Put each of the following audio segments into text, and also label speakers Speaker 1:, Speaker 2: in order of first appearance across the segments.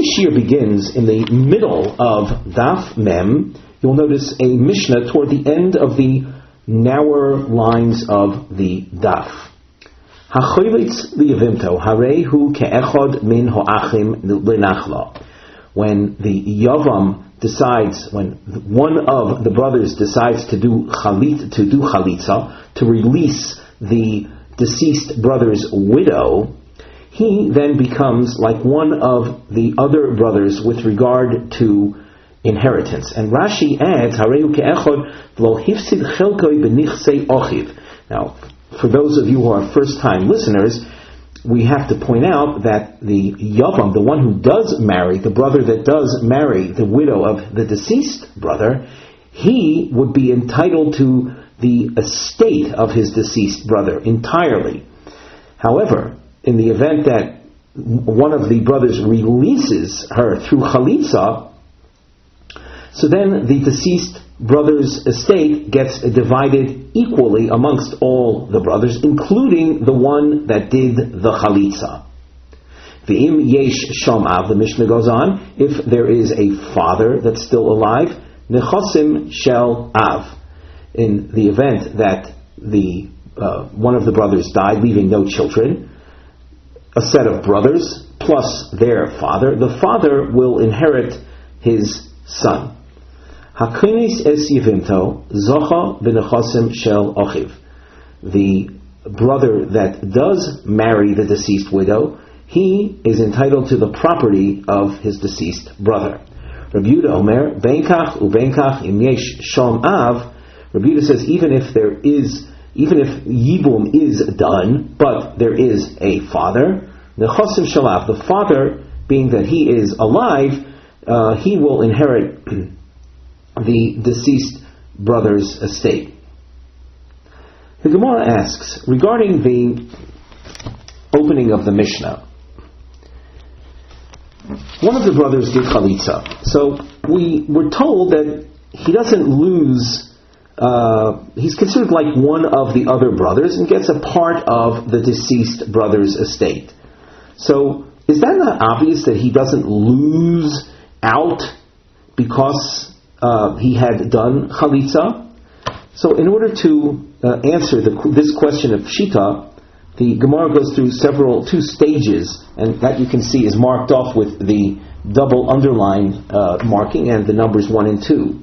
Speaker 1: Today's shiur begins in the middle of Daf Mem. You'll notice a Mishnah toward the end of the narrower lines of the Daf. HaChoylitz liyavimto harehu ke'echod min ho'achim l'nachla. When the Yavam decides, when one of the brothers decides to do chalitza, to release the deceased brother's widow, he then becomes like one of the other brothers with regard to inheritance. And Rashi adds, Harehu ke'echod lo hifsid chelkoi benichsei ochiv. Now, for those of you who are first-time listeners, we have to point out that the Yavam, the one who does marry, the brother that does marry the widow of the deceased brother, he would be entitled to the estate of his deceased brother entirely. However, in the event that one of the brothers releases her through chalitza, so then the deceased brother's estate gets divided equally amongst all the brothers, including the one that did the chalitza. V'im yesh shomav, the Mishnah goes on, if there is a father that's still alive, nechosim shel av. In the event that the one of the brothers died, leaving no children, a set of brothers plus their father, the father will inherit his son. Hakinis es yivimto zocha v'nechosim shel ochiv. The brother that does marry the deceased widow, he is entitled to the property of his deceased brother. Rabbi Yehuda Omer, benkach ubenkach im yesh shom av. Rabbi Yehuda says even if yibum is done, but there is a father, nechosim shel av, the father, being that he is alive, he will inherit the deceased brother's estate. The Gemara asks, regarding the opening of the Mishnah, one of the brothers did chalitza. So we were told that he doesn't lose, he's considered like one of the other brothers and gets a part of the deceased brother's estate. So is that not obvious that he doesn't lose out because he had done chalitza? So in order to answer this question of pshita, the Gemara goes through two stages, and that you can see is marked off with the double underline marking and the numbers 1 and 2.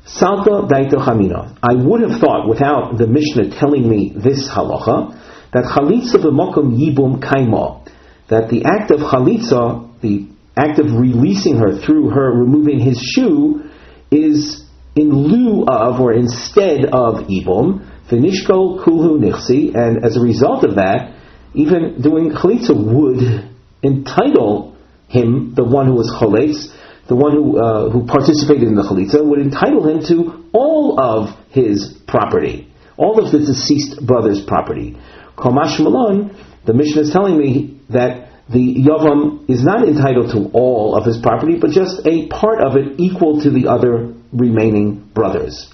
Speaker 1: Salka daito chamina. I would have thought, without the Mishnah telling me this halacha, that chalitza b'makom yibum kaima, that the act of chalitza, the act of releasing her through her removing his shoe, is in lieu of or instead of ibum, v'nishkol kulhu nichsi, and as a result of that, even doing chalitza would entitle him, the one who was chalitz, the one who participated in the chalitza, would entitle him to all of his property, all of the deceased brother's property. Komash Malon, the Mishnah is telling me that the Yavam is not entitled to all of his property, but just a part of it equal to the other remaining brothers.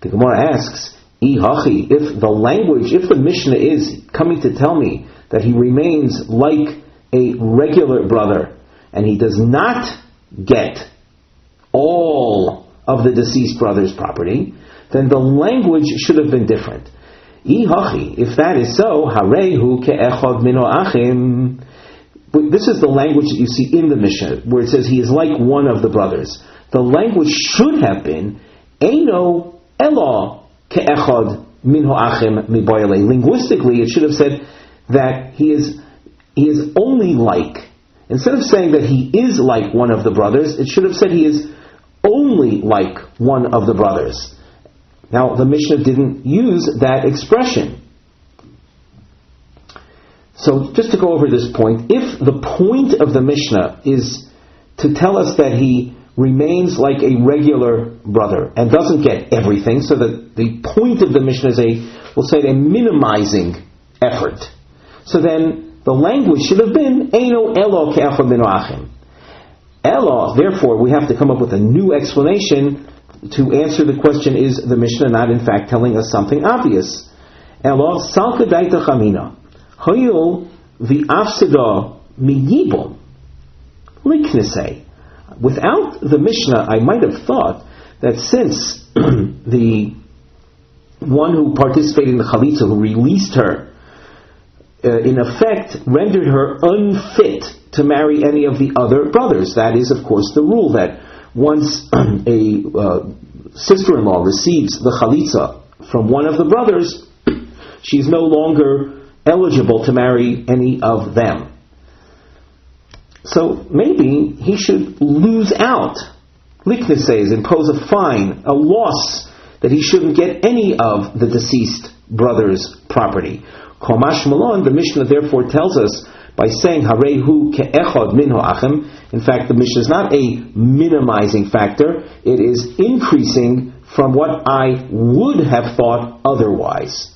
Speaker 1: The Gemara asks, if the Mishnah is coming to tell me that he remains like a regular brother, and he does not get all of the deceased brother's property, then the language should have been different. If that is so, harehu ke'echod min ho'achim. This is the language that you see in the Mishnah, where it says he is like one of the brothers. The language should have been eino elo ke'echod min ho'achim miboyale. Linguistically, it should have said that he is only like. Instead of saying that he is like one of the brothers, it should have said he is only like one of the brothers. Now, the Mishnah didn't use that expression. So, just to go over this point, if the point of the Mishnah is to tell us that he remains like a regular brother and doesn't get everything, so that the point of the Mishnah is a minimizing effort, so then the language should have been Eino Elo Ke'echod Min Ho'achim. Elo, therefore, we have to come up with a new explanation to answer the question, is the Mishnah not in fact telling us something obvious? Elo Salka Daita Chamina. Hoyil v'afsida miyibum. liknese. Without the Mishnah, I might have thought that since the one who participated in the chalitza, who released her, in effect rendered her unfit to marry any of the other brothers. That is, of course, the rule that once a sister-in-law receives the chalitza from one of the brothers, she's no longer eligible to marry any of them. So maybe he should lose out. Liknese, impose a fine, a loss, that he shouldn't get any of the deceased brother's property. Komash Malon, the Mishnah therefore tells us by saying Harehu ke'echad minho achem. In fact, the Mishnah is not a minimizing factor; it is increasing from what I would have thought otherwise.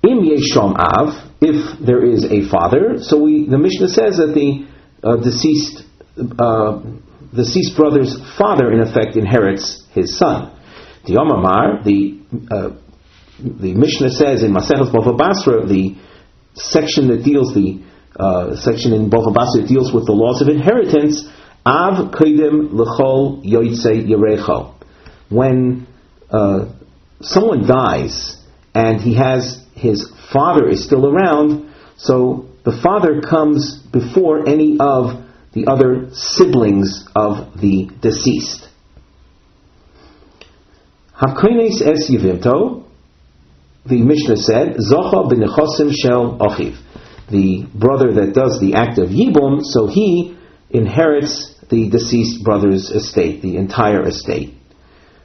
Speaker 1: Im yeshom av, if there is a father, so the Mishnah says that the deceased brother's father, in effect, inherits his son. The Yomamar, the Mishnah says in Masechet Bava Basra, the section that deals section in Bava Basra that deals with the laws of inheritance, Av Kodim L'chol Yoytze Yerecho. When someone dies and his father is still around, so the father comes before any of the other siblings of the deceased. Hakoines es yivimto, the Mishnah said, Zocha b'nechosim shel achiv. The brother that does the act of yibum, so he inherits the deceased brother's estate, the entire estate.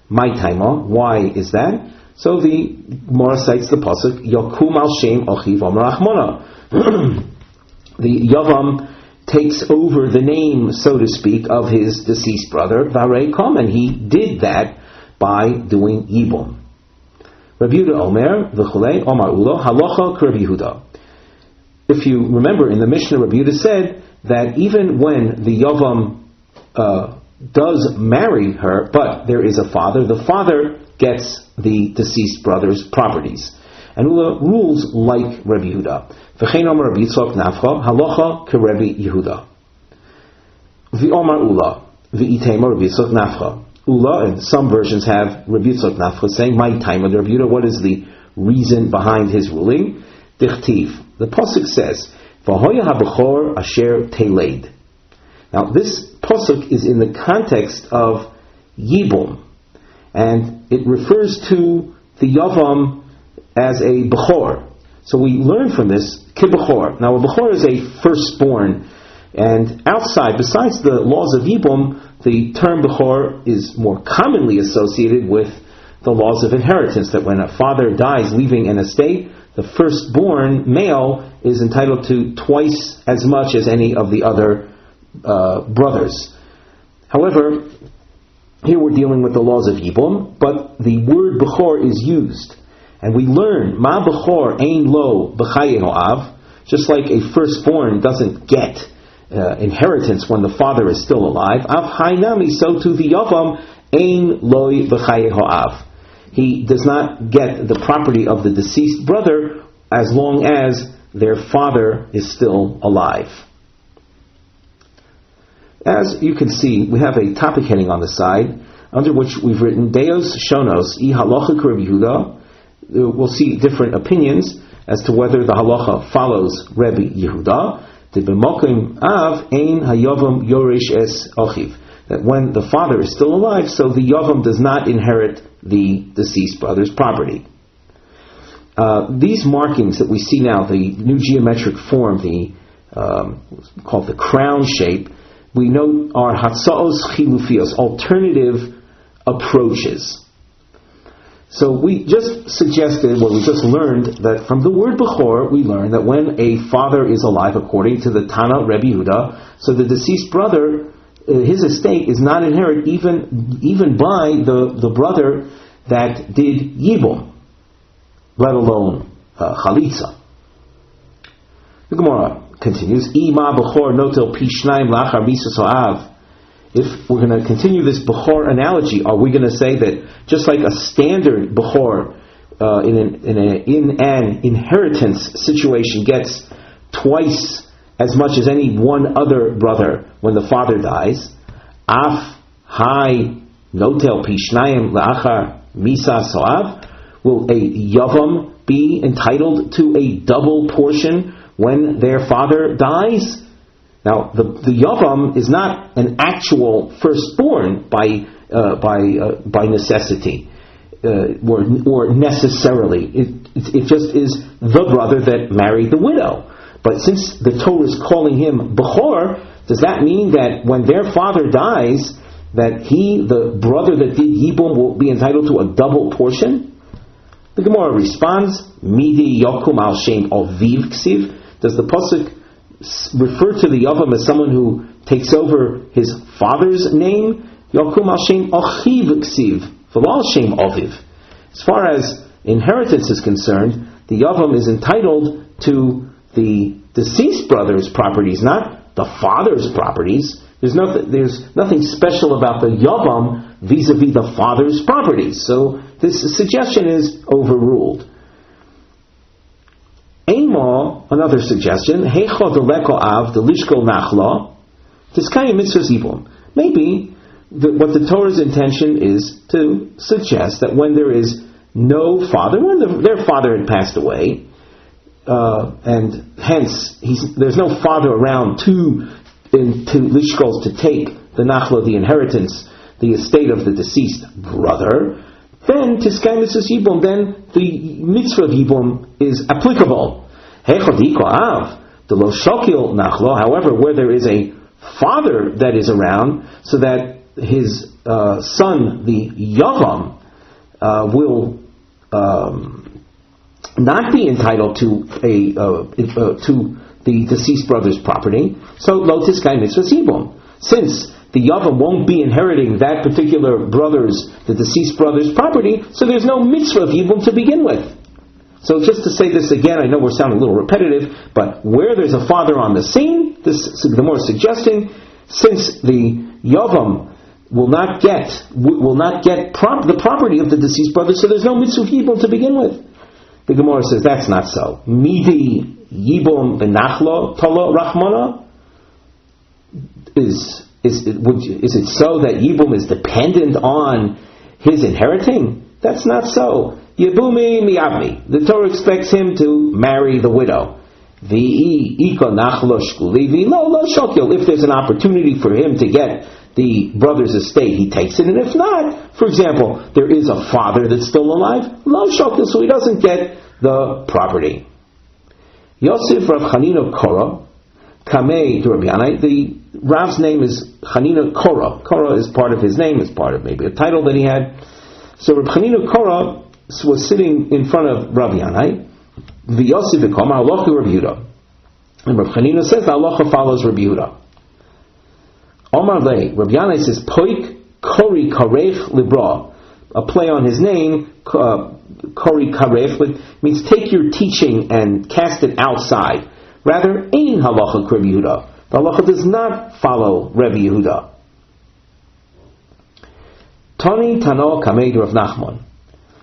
Speaker 1: My taima, why is that? So the Gemara cites the pasuk, Yokum al shem achiv amar achmona. The Yavam takes over the name, so to speak, of his deceased brother, Varei Kom, and he did that by doing yibum. Rabbi Yehuda Omer, v'chulei, Omar Ulo, halacha k'Rabbi Yehuda. If you remember in the Mishnah, Rabbi Yehuda said that even when the Yavam does marry her, but there is a father, the father gets the deceased brother's properties. And Ula rules like Rabbi Yehuda. V'chein Omar Rabbi Yitzchak Nafcha, halacha k'Rabbi Yehuda. V'Omar Ula, v'itema Rabbi Yitzchak Nafcha. Ula, and some versions have Rabbi Yitzchak Nafcha saying, my time of Rabbi Yehuda, what is the reason behind his ruling? Dichtiv. The pasuk says, V'hoya ha'bechor asher teleid. Now this pasuk is in the context of Yibum, and it refers to the Yavam as a Bechor. So we learn from this, Kibechor. Now a Bechor is a firstborn, and outside, besides the laws of Yibum, the term Bechor is more commonly associated with the laws of inheritance, that when a father dies leaving an estate, the firstborn male is entitled to twice as much as any of the other brothers. However, here we're dealing with the laws of Yibum, but the word Bechor is used. And we learn, Ma Bechor ein lo b'chayehu av, just like a firstborn doesn't get inheritance when the father is still alive, av hainami, so to the Yavam ein loi b'chayehu av. He does not get the property of the deceased brother as long as their father is still alive. As you can see, we have a topic heading on the side, under which we've written Deos Shonos I Halacha Rabbi Yehuda. We'll see different opinions as to whether the halacha follows Rabbi Yehuda. Av ein hayavam yorish es achiv. That when the father is still alive, so the yavam does not inherit the deceased brother's property. These markings that we see now, the new geometric form, called the crown shape, we know are hatzaos chilufios, alternative approaches. So we just suggested, we just learned that from the word Bechor, we learn that when a father is alive, according to the Tana Rebbe Yehuda, so the deceased brother, his estate is not inherited even by the brother that did Yibum, let alone Chalitza. The Gemara continues, Ima Bechor notel pishnaim lachar misus ha'av. If we're going to continue this Bechor analogy, are we going to say that just like a standard Bechor in an inheritance situation gets twice as much as any one other brother when the father dies. Af hai notel pishnayim le'achar misa soav. Will a yavam be entitled to a double portion when their father dies? Now, the yavam is not an actual firstborn by necessity or necessarily. It just is the brother that married the widow. But since the Torah is calling him Bechor, does that mean that when their father dies, that the brother that did Yibum, will be entitled to a double portion? The Gemara responds, Midi Yokum al Shem Aviv Ksiv. Does the pasuk refer to the Yavam as someone who takes over his father's name? Yokum al Shem Achiv Ksiv, V'lal Shem Aviv. As far as inheritance is concerned, the Yavam is entitled to the deceased brother's properties, not the father's properties. There's nothing special about the Yavam vis-a-vis the father's properties. So this suggestion is overruled. Ema, another suggestion, Heicha deleko av delishko nachla, tiskayim mitzvah zibum. Maybe what the Torah's intention is to suggest that when there is no father, when their father had passed away, and hence there's no father around to lishkos, to take the nachla, the inheritance, the estate of the deceased brother, then tiskay mitzvah yibum, then the mitzvah of yibum is applicable. However, where there is a father that is around, so that his son, the yavam, will not be entitled to the deceased brother's property, so lo tiskay mitzvah yibum. Since the yavam won't be inheriting that particular the deceased brother's property, so there's no mitzvah of yibum to begin with. So just to say this again, I know we're sounding a little repetitive, but where there's a father on the scene, the more suggesting, since the yavam will not get the property of the deceased brother, so there's no mitzvah of yibum to begin with. The Gemara says that's not so. Midi yibum benachlo tolo rachmana. Is it so that yibum is dependent on his inheriting? That's not so. Yibumi miyavmi. The Torah expects him to marry the widow. If there's an opportunity for him to get the brother's estate, he takes it, and if not, for example, there is a father that's still alive, lo shokil, so he doesn't get the property. Yosef Rav Chanina Korah, Kamei to Rabbi Yanai. The Rav's name is Chanina Korah. Korah is part of his name, is part of maybe a title that he had. So Rav Chanina Korah was sitting in front of Rabbi Yanai. The Yosef Ikoma Halacha Rabbi Yehuda, and Rav Chanina says the halacha follows Rabbi Yehuda. Omar Lei, Rabbi Yanai says Poik Kori Karech Libra, a play on his name. Kori Karech means take your teaching and cast it outside. Rather, Ein Halacha Rabbi Yehuda. The halacha does not follow Rabbi Yehuda. Tani Tano Kamed Rav Nachman.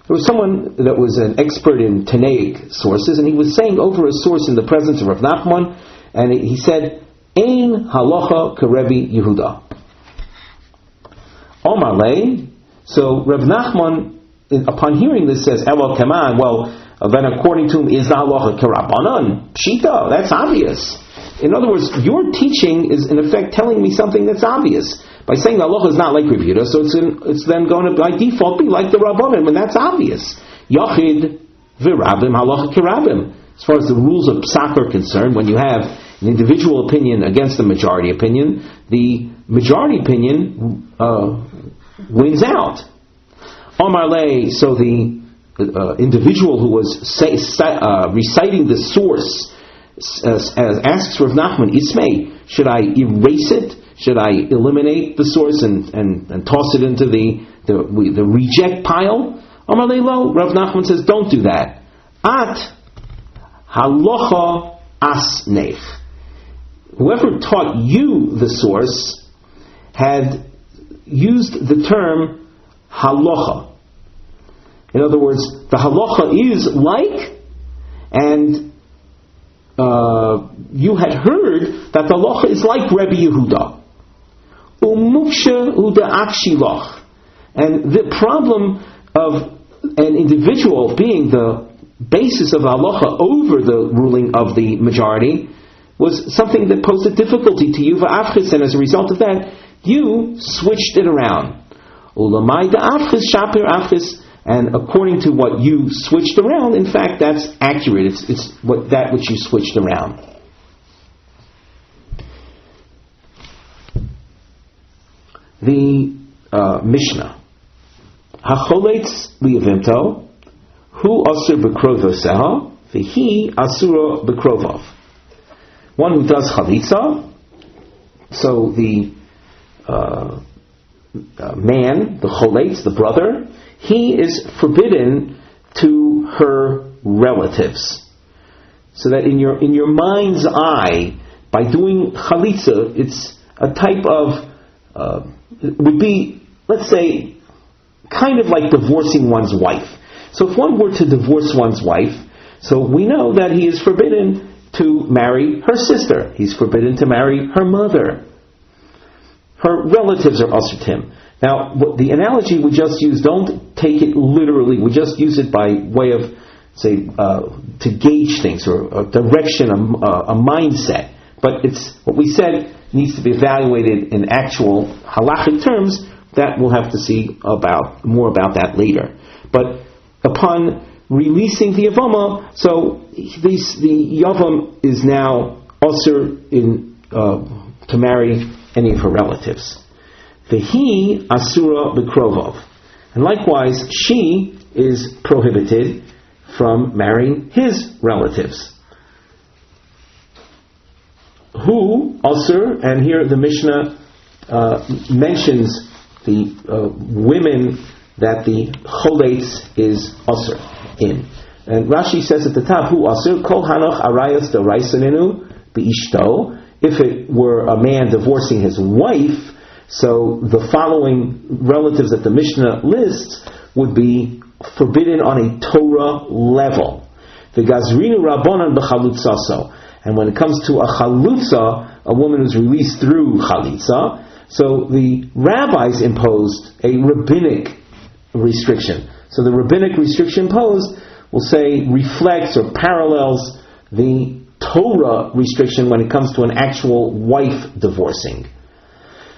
Speaker 1: There was someone that was an expert in Tanaic sources, and he was saying over a source in the presence of Rav Nachman, and he said, Ein halacha karebi Yehuda. Omar lei. So Rav Nachman, upon hearing this, says, Elo keman. Well, then according to him, is the halacha kerabanan? Pshita. That's obvious. In other words, your teaching is in effect telling me something that's obvious. By saying the halacha is not like Rabbi Yehuda, so it's then going to by default be like the Rabbanim, and that's obvious. Yachid v'rabim halacha kirabim. As far as the rules of pshat are concerned, when you have an individual opinion against the majority opinion, the majority opinion wins out. Omar lei, so the individual who was reciting the source asks Rav Nachman, Ismay, should I erase it? Should I eliminate the source and toss it into the reject pile? Omar lei lo, Rav Nachman says, don't do that. At halacha asnech. Whoever taught you the source had used the term halacha. In other words, the halacha is like, and you had heard that the halacha is like Rebbe Yehuda. Umuksha uda akshiloch. And the problem of an individual being the basis of halacha over the ruling of the majority was something that posed a difficulty to you, va'afchis, and as a result of that, you switched it around. Ulamai da'afchis shapir afchis, and according to what you switched around, in fact, that's accurate. It's that which you switched around. The Mishnah. HaCholetz liyavimto, hu asur b'krovoseha, v'hi asura b'krovov. One who does chalitza, so the man, the choletz, the brother, he is forbidden to her relatives. So that in your mind's eye, by doing chalitza, it's a type of, it would be, let's say, kind of like divorcing one's wife. So if one were to divorce one's wife, so we know that he is forbidden to marry her sister. He's forbidden to marry her mother. Her relatives are usher to him. Now, the analogy we just used, don't take it literally. We just use it by way of, say, to gauge things, or a direction, a mindset. But it's what we said needs to be evaluated in actual halachic terms. That we'll have to see more about that later. But upon releasing the Yevama, so the Yavam is now usher to marry any of her relatives. Vehi asura b'krovov, and likewise she is prohibited from marrying his relatives. Who usher, and here the Mishnah mentions the women that the choletz is usher in. And Rashi says at the top, who asur kol hanoch arayos deraisanenu beishto. If it were a man divorcing his wife, so the following relatives that the Mishnah lists would be forbidden on a Torah level. The gazrinu rabbanan b'chalutzaso. And when it comes to a chalutza, a woman who's released through chalitza, so the rabbis imposed a rabbinic restriction. So the rabbinic restriction imposed, we'll say, reflects or parallels the Torah restriction when it comes to an actual wife divorcing.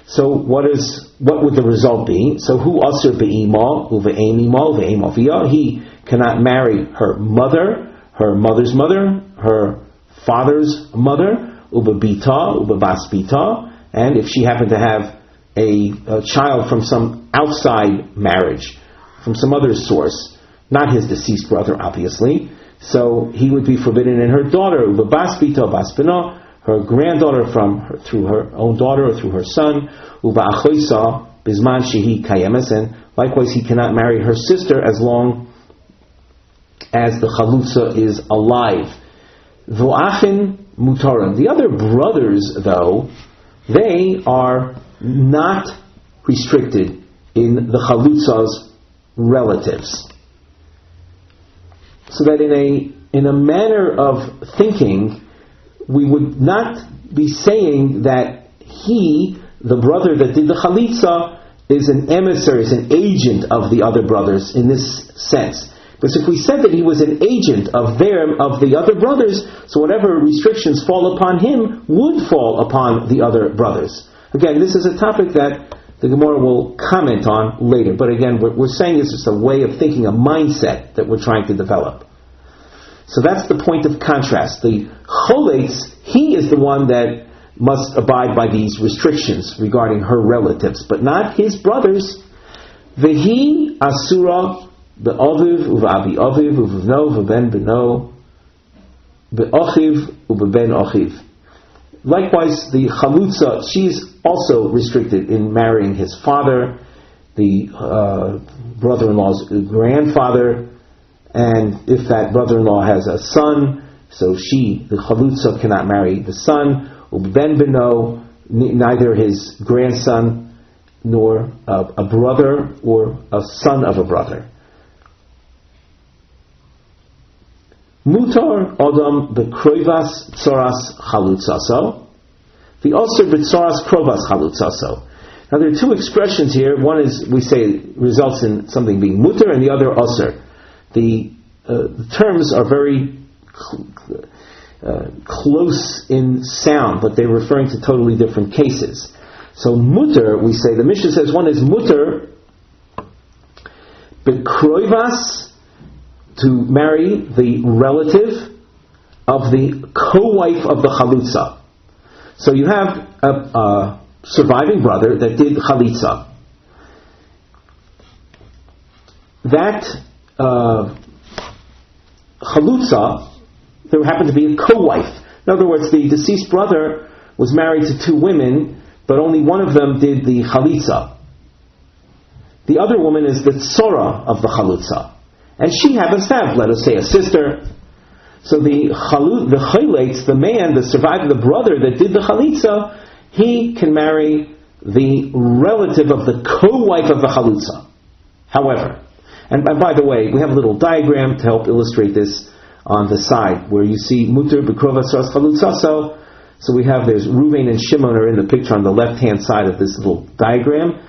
Speaker 1: So what would the result be? So who asur be'ima uve'emima uve'emavia? He cannot marry her mother, her mother's mother, her father's mother, ubebita, ubebasbita, and if she happened to have a child from some outside marriage, from some other source, not his deceased brother, obviously, so he would be forbidden in her daughter, ubebasbita, baspina, her granddaughter through her own daughter or through her son, uba'achoisa, bisman shehi kayemes, and likewise he cannot marry her sister as long as the chalutza is alive. V'achin mutaran. The other brothers, though, they are not restricted in the chalutza's relatives. So that in a manner of thinking, we would not be saying that he, the brother that did the chalitza, is an emissary, is an agent of the other brothers in this sense. Because if we said that he was an agent of the other brothers, so whatever restrictions fall upon him would fall upon the other brothers. Again, this is a topic that the Gemara will comment on later. But again, we're saying this is a way of thinking, a mindset that we're trying to develop. So that's the point of contrast. The choletz, he is the one that must abide by these restrictions regarding her relatives, but not his brothers. Vehi asura be'aviv uve'avi aviv uvevno uve'ben beno be'achiv uve'ben achiv. Likewise, the chalutza, she's also restricted in marrying his father, the brother-in-law's grandfather, and if that brother-in-law has a son, so the chalutza cannot marry the son, uve'ben beno, neither his grandson nor a brother or a son of a brother. Mutar Odom Bekroivas Tzoras Chalutzaso, the Osir B'Tzoras Krovas Chalutzaso. Now there are two expressions here. One is, we say, results in something being mutar, and the other osir. The terms are very close in sound, but they're referring to totally different cases. So mutar, we say, the Mishnah says one is mutar bekroivas, to marry the relative of the co-wife of the chalutza. So you have a surviving brother that did chalitza. That chalutza, there happened to be a co-wife. In other words, the deceased brother was married to two women, but only one of them did the chalitza. The other woman is the tzora of the chalutza, and she happens to have, let us say, a sister. So the correlate, the man, the survivor, the brother that did the chalitza, he can marry the relative of the co-wife of the chalutza. However, and by the way, we have a little diagram to help illustrate this on the side, where you see mutar b'krova tzoras chalutzaso. So we have, there's Reuven and Shimon are in the picture on the left-hand side of this little diagram.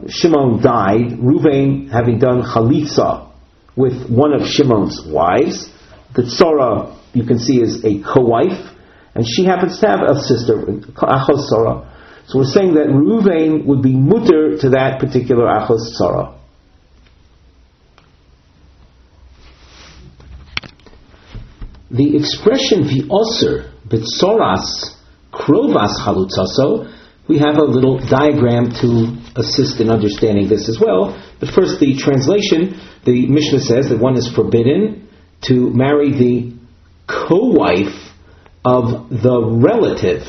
Speaker 1: Shimon died, Reuven having done chalitza with one of Shimon's wives. The tzora, you can see, is a co-wife, and she happens to have a sister, achos tzora. So we're saying that Reuven would be mutar to that particular achos tzora. The expression v'oser b'tzoras krovas chalutzaso, we have a little diagram to assist in understanding this as well. But first, the translation, the Mishnah says that one is forbidden to marry the co-wife of the relative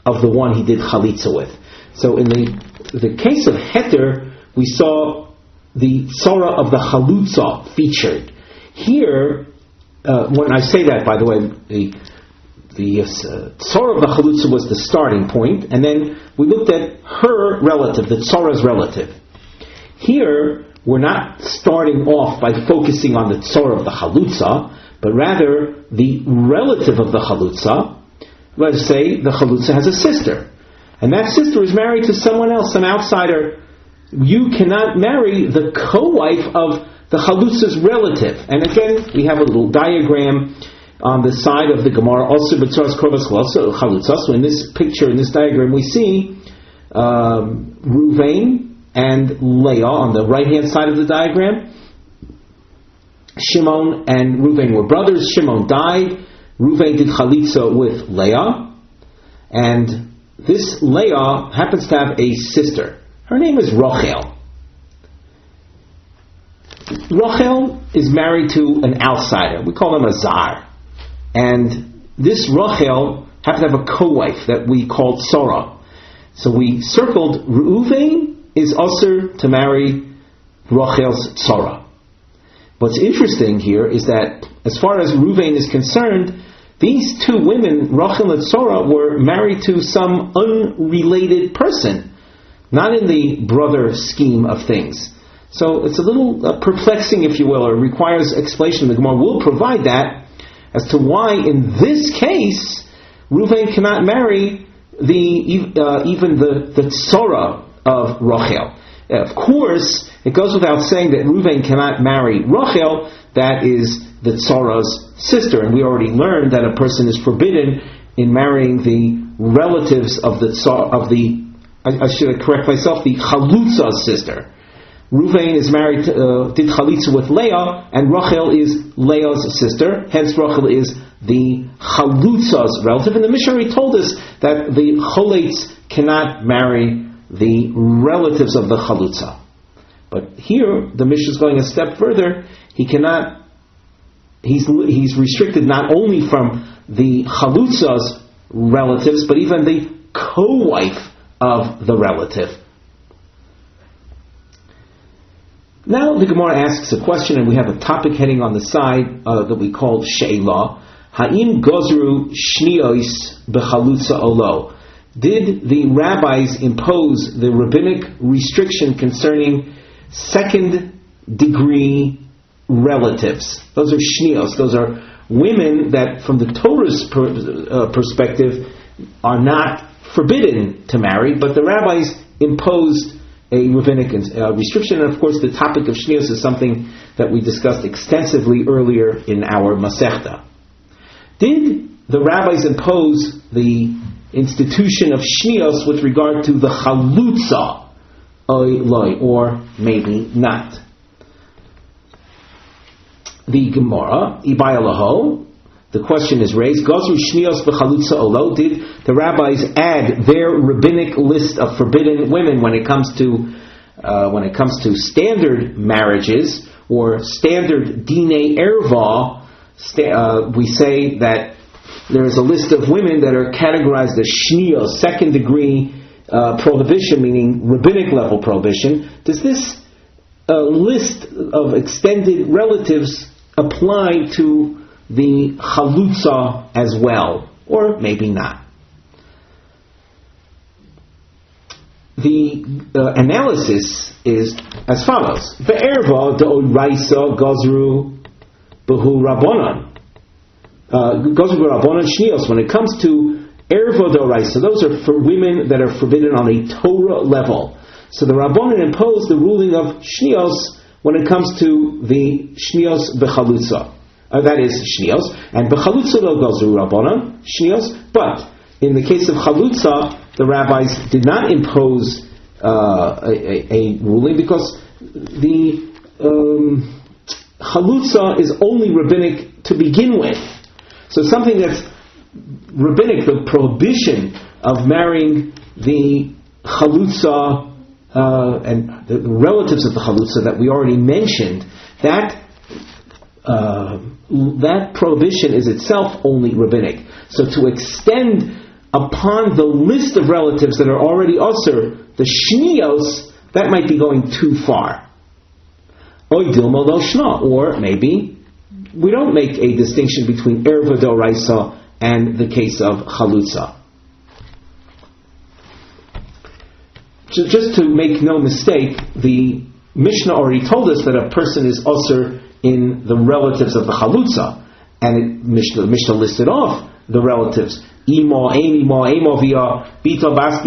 Speaker 1: of the one he did chalitza with. So in the case of heter, we saw the tzora of the chalutza featured. Here, when I say that, by the way, the tzora of the chalutza was the starting point, and then we looked at her relative, the tzora's relative. Here, we're not starting off by focusing on the tzora of the chalutza, but rather the relative of the chalutza. Let's say the chalutza has a sister, and that sister is married to someone else, some outsider. You cannot marry the co-wife of the chalutza's relative. And again, we have a little diagram on the side of the Gemara, also b'tzoras krovas chalutza. So in this picture, in this diagram, we see Reuven and Leah on the right-hand side of the diagram. Shimon and Reuven were brothers. Shimon died. Reuven did chalitza with Leah. And this Leah happens to have a sister. Her name is Rachel. Rachel is married to an outsider. We call him a zar. And this Rachel happens to have a co-wife that we call tzora. So we circled Reuven is also to marry Rachel's tzora. What's interesting here is that as far as Reuven is concerned, these two women, Rachel and Tzora, were married to some unrelated person, not in the brother scheme of things. So it's a little perplexing, if you will, or requires explanation. The Gemara will provide that as to why in this case Reuven cannot marry even the tzora of Rachel. Of course, it goes without saying that Reuven cannot marry Rachel. That is the tzora's sister, and we already learned that a person is forbidden in marrying the relatives of the I should correct myself, the chalutza's sister. Reuven is married, did chalitza with Leah, and Rachel is Leah's sister. Hence, Rachel is the chalutza's relative. And the Mishnah already told us that the cholates cannot marry the relatives of the chalutza. But here, the Mishnah is going a step further. He cannot. He's restricted not only from the chalutza's relatives, but even the co-wife of the relative. Now the Gemara asks a question, and we have a topic heading on the side that we call She'elah. Ha'im gozru shniyos b'chalutza olo. Did the rabbis impose the rabbinic restriction concerning second degree relatives. Those are shnios. Those are women that, from the Torah's perspective, are not forbidden to marry, but the rabbis imposed a rabbinic restriction. And of course, the topic of shnios is something that we discussed extensively earlier in our Masechta. Did the rabbis impose the institution of shnios with regard to the chalutza, or maybe not? The Gemara, Ibaya Laho, the question is raised, Gazru shnios b'chalutza olo, did the rabbis add their rabbinic list of forbidden women when it comes to standard marriages or standard dine erva? We say that there is a list of women that are categorized as shnios, second degree prohibition, meaning rabbinic level prohibition. Does this list of extended relatives apply to the chalutza as well, or maybe not? The analysis is as follows: Ve'erva de'oraisa gazru behu rabbanon. Gazru rabbanon shnios. When it comes to erva de'oraisa, those are for women that are forbidden on a Torah level. So the rabbanon imposed the ruling of shnios when it comes to the shnios bechalutza. That is shnios. And bechalutza lo gazru rabbanon shnios. But in the case of chalutza, the rabbis did not impose a ruling, because the chalutza is only rabbinic to begin with. So something that's rabbinic, the prohibition of marrying the chalutza and the relatives of the chalutza that we already mentioned, that prohibition is itself only rabbinic. So to extend upon the list of relatives that are already usher, the shnios, that might be going too far. Or maybe we don't make a distinction between erva d'oraisa and the case of chalutza. Just to make no mistake, the Mishnah already told us that a person is usher in the relatives of the chalutza, and the Mishnah listed off the relatives: Ima, Via, Bita Bas,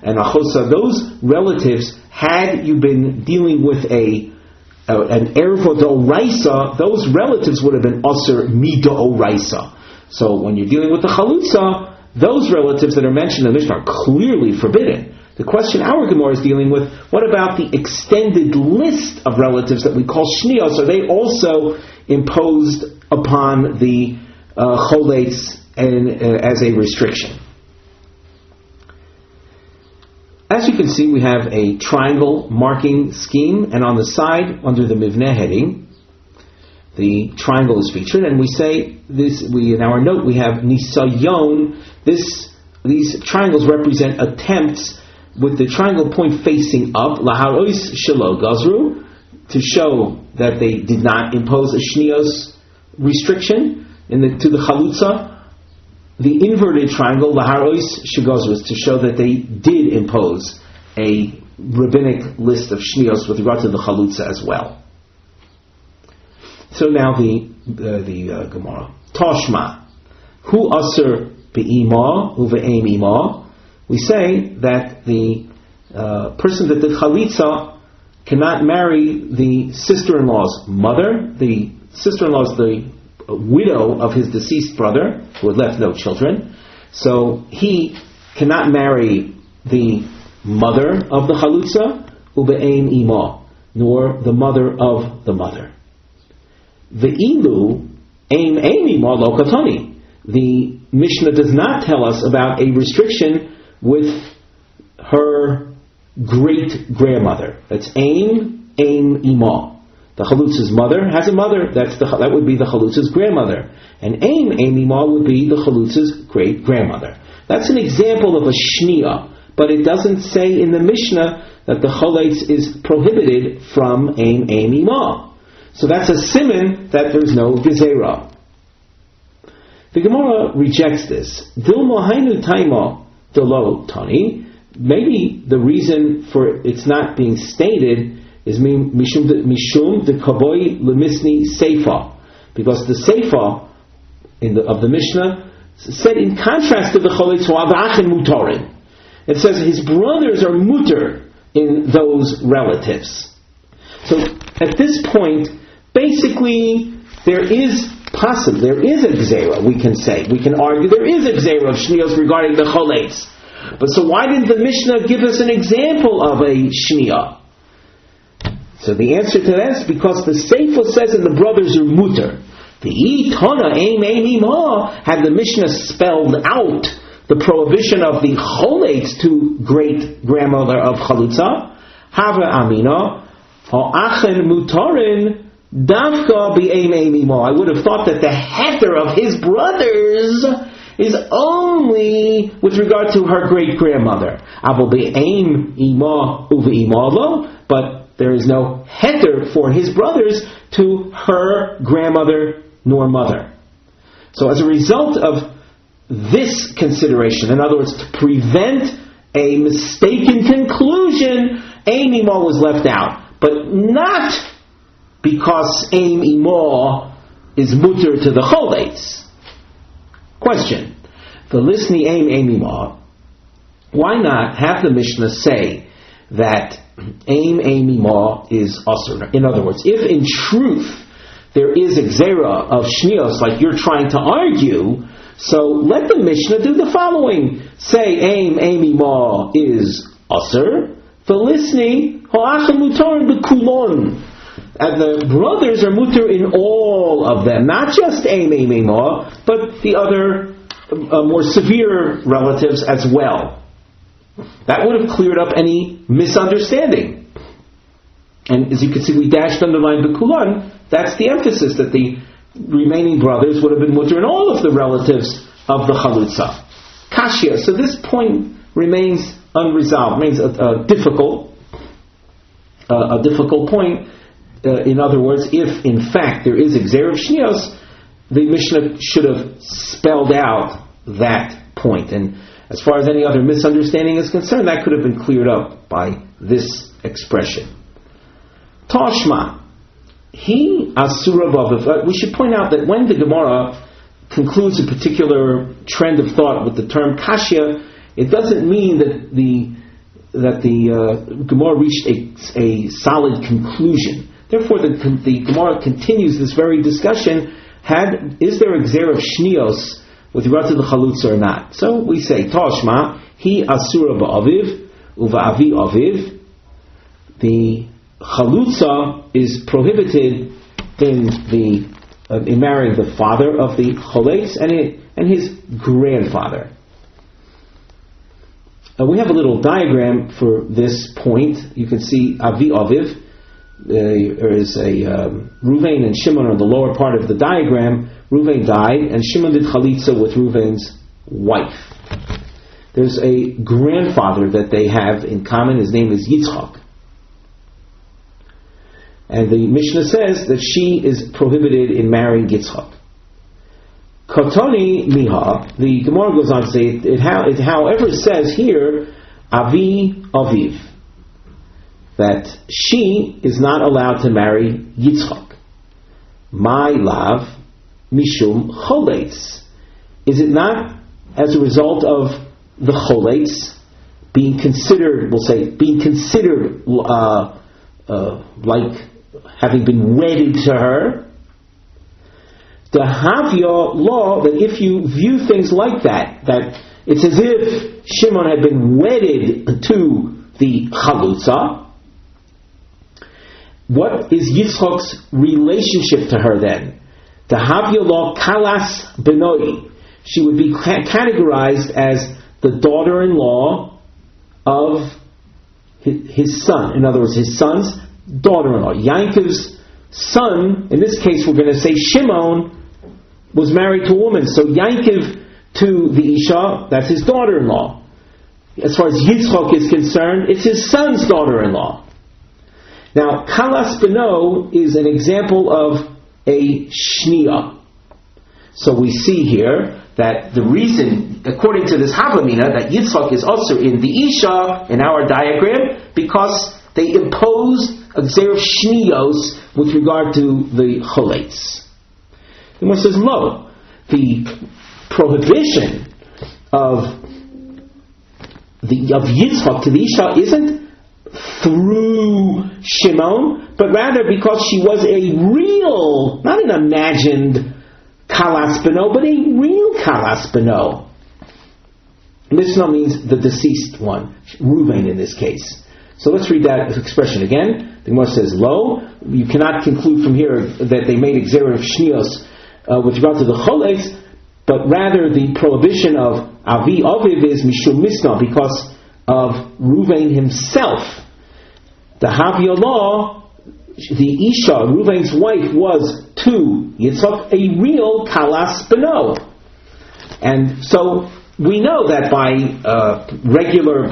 Speaker 1: and Achosa. Those relatives, had you been dealing with an erva d'oraisa, those relatives would have been usher mida oraisa. So when you're dealing with the chalutza, those relatives that are mentioned in the Mishnah are clearly forbidden. The question our Gemara is dealing with: what about the extended list of relatives that we call shnios? Are they also imposed upon the cholates as a restriction? As you can see, we have a triangle marking scheme, and on the side, under the Mivneh heading, the triangle is featured, and we say this. In our note we have nisayon. These triangles represent attempts, with the triangle point facing up, laharois shelo gazru, to show that they did not impose a shnios restriction to the chalutza. The inverted triangle, laharois shegazru, to show that they did impose a rabbinic list of shnios with regard to the chalutza as well. So now the Gemara. Toshma. Hu aser be'ima uve'em ima. We say that the person that did chalitza cannot marry the sister-in-law's mother. The sister-in-law is the widow of his deceased brother, who had left no children. So he cannot marry the mother of the chalutza, ube'ein ima, nor the mother of the mother. Ve'ilu ein ima lo katani. The Mishnah does not tell us about a restriction with her great-grandmother. That's aim ima. The chalutza's mother has a mother. That would be the chalutza's grandmother. And aim ima would be the chalutza's great-grandmother. That's an example of a shniya, but it doesn't say in the Mishnah that the cholates is prohibited from aim ima. So that's a siman that there's no gezerah. The Gemara rejects this. Dilma hainu taima delo tani. Maybe the reason for it's not being stated is mishum de kaboi lemisni seifa, because the seifa of the Mishnah said in contrast to the cholates who are v'achin mutarin. It says his brothers are mutar in those relatives. So at this point, basically there is a gzera, we can say. We can argue there is a gzera of shnios regarding the cholates. But so why didn't the Mishnah give us an example of a shnia? So the answer to that is because the Sefer says that the brothers are mutar. The Itana aim ma, had the Mishnah spelled out the prohibition of the cholates to great grandmother of chalutza, hava amina, ha'achen mutarin, Dafka be aim ma. I would have thought that the heter of his brothers is only with regard to her great grandmother. Abel be aim ima uve imalo, but there is no heter for his brothers to her grandmother nor mother. So as a result of this consideration, in other words, to prevent a mistaken conclusion, aim ima was left out, but not because aim ima is mutter to the cholates. Question: the listening aim ima, why not have the Mishnah say that aim ima is asur? In other words, if in truth there is a gzera of shnios like you're trying to argue, so let the Mishnah do the following: say aim ima is asur, the listening ha'achem mutarin bekulon. And the brothers are mutar in all of them, not just aim ima, but the other more severe relatives as well. That would have cleared up any misunderstanding. And as you can see, we dashed underline bekulan. That's the emphasis, that the remaining brothers would have been mutar in all of the relatives of the chalutza. Kashya. So this point remains unresolved. Remains a difficult point. In other words, if in fact there is a gzera of shnios, the Mishnah should have spelled out that point. And as far as any other misunderstanding is concerned, that could have been cleared up by this expression. Tashma, he asura vav. We should point out that when the Gemara concludes a particular trend of thought with the term kashya, it doesn't mean that the Gemara reached a solid conclusion. Therefore, the Gemara continues this very discussion. Is there a gzera of shnios with regard to the chalutza or not? So we say, Tashma, he asura ba'aviv, uva'avi aviv. The chalutza is prohibited in marrying the father of the cholates and his grandfather. We have a little diagram for this point. You can see avi aviv. There is a Ruvain and Shimon on the lower part of the diagram. Ruvain died, and Shimon did chalitza with Ruvain's wife. There's a grandfather that they have in common. His name is Yitzchak, and the Mishnah says that she is prohibited in marrying Yitzchak. Kotoni miha. The Gemara goes on to say it however says here avi aviv, that she is not allowed to marry Yitzchak. My love, mishum cholates. Is it not as a result of the cholates being considered like having been wedded to her? To have your law that if you view things like that it's as if Shimon had been wedded to the chalutza. What is Yitzchak's relationship to her then? To have your law kalas benoi, she would be categorized as the daughter-in-law of his son. In other words, his son's daughter-in-law. Yankov's son, in this case we're going to say Shimon, was married to a woman. So Yankov to the Isha, that's his daughter-in-law. As far as Yitzchak is concerned, it's his son's daughter-in-law. Now, Kalas Beno is an example of a shniya. So we see here that the reason, according to this Havamina, that Yitzchak is also in the Isha, in our diagram, because they imposed a gzera of shnios with regard to the cholates. The Gemara says, no, the prohibition of Yitzchak to the Isha isn't through Shimon, but rather because she was a real, not an imagined kalas beno, but a real kalas beno. Misno means the deceased one, Reuven in this case. So let's read that expression again. The Gemara says, lo, you cannot conclude from here that they made a gzera of shnios with regard to the cholates, but rather the prohibition of avi aviv is mishum misna, because of Reuven himself. The Havia law, the Isha, Reuven's wife, was to Yitzchak a real kalas beno. And so we know that by regular,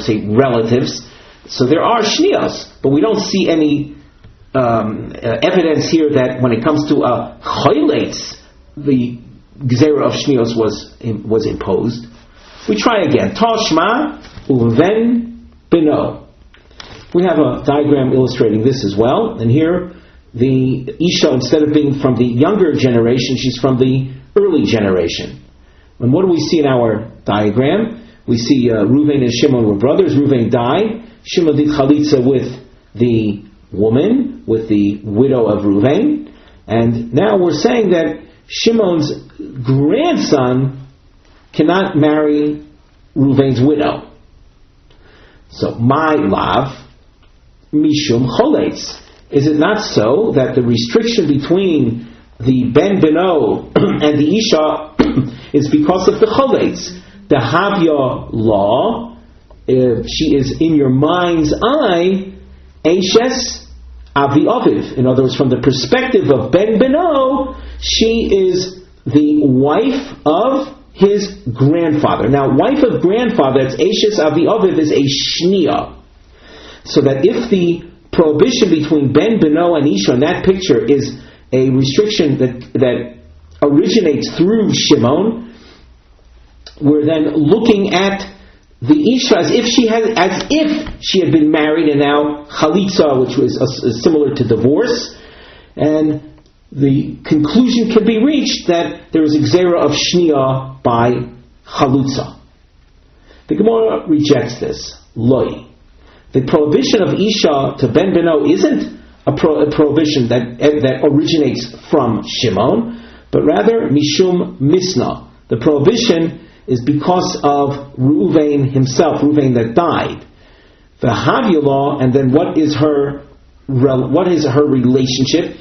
Speaker 1: say, relatives, so there are shnios, but we don't see any evidence here that when it comes to cholates, the gzera of shnios was imposed. We try again. Tashma uven beno. We have a diagram illustrating this as well. And here, the Isha, instead of being from the younger generation, she's from the early generation. And what do we see in our diagram? We see Reuven and Shimon were brothers. Reuven died. Shimon did chalitza with the woman, with the widow of Reuven. And now we're saying that Shimon's grandson cannot marry Reuven's widow. So, my lav, mishum cholates. Is it not so that the restriction between the ben beno and the isha is because of the cholates? The Havya law, she is in your mind's eye, Eishes Avi Aviv. In other words, from the perspective of Ben Beno, she is the wife of his grandfather. Now, wife of grandfather, that's Eishes Avi Aviv, is a shnia. So that if the prohibition between Ben Beno and Isha in that picture is a restriction that originates through Shimon, we're then looking at the Isha as if she had been married and now chalitza, which was similar to divorce, and the conclusion can be reached that there is a gzera of shnia by chalutza. The Gemara rejects this. Loi. The prohibition of Isha to Ben Beno isn't a prohibition that originates from Shimon, but rather mishum misna. The prohibition is because of Reuven himself, Reuven that died. The Havya law, and then what is her relationship?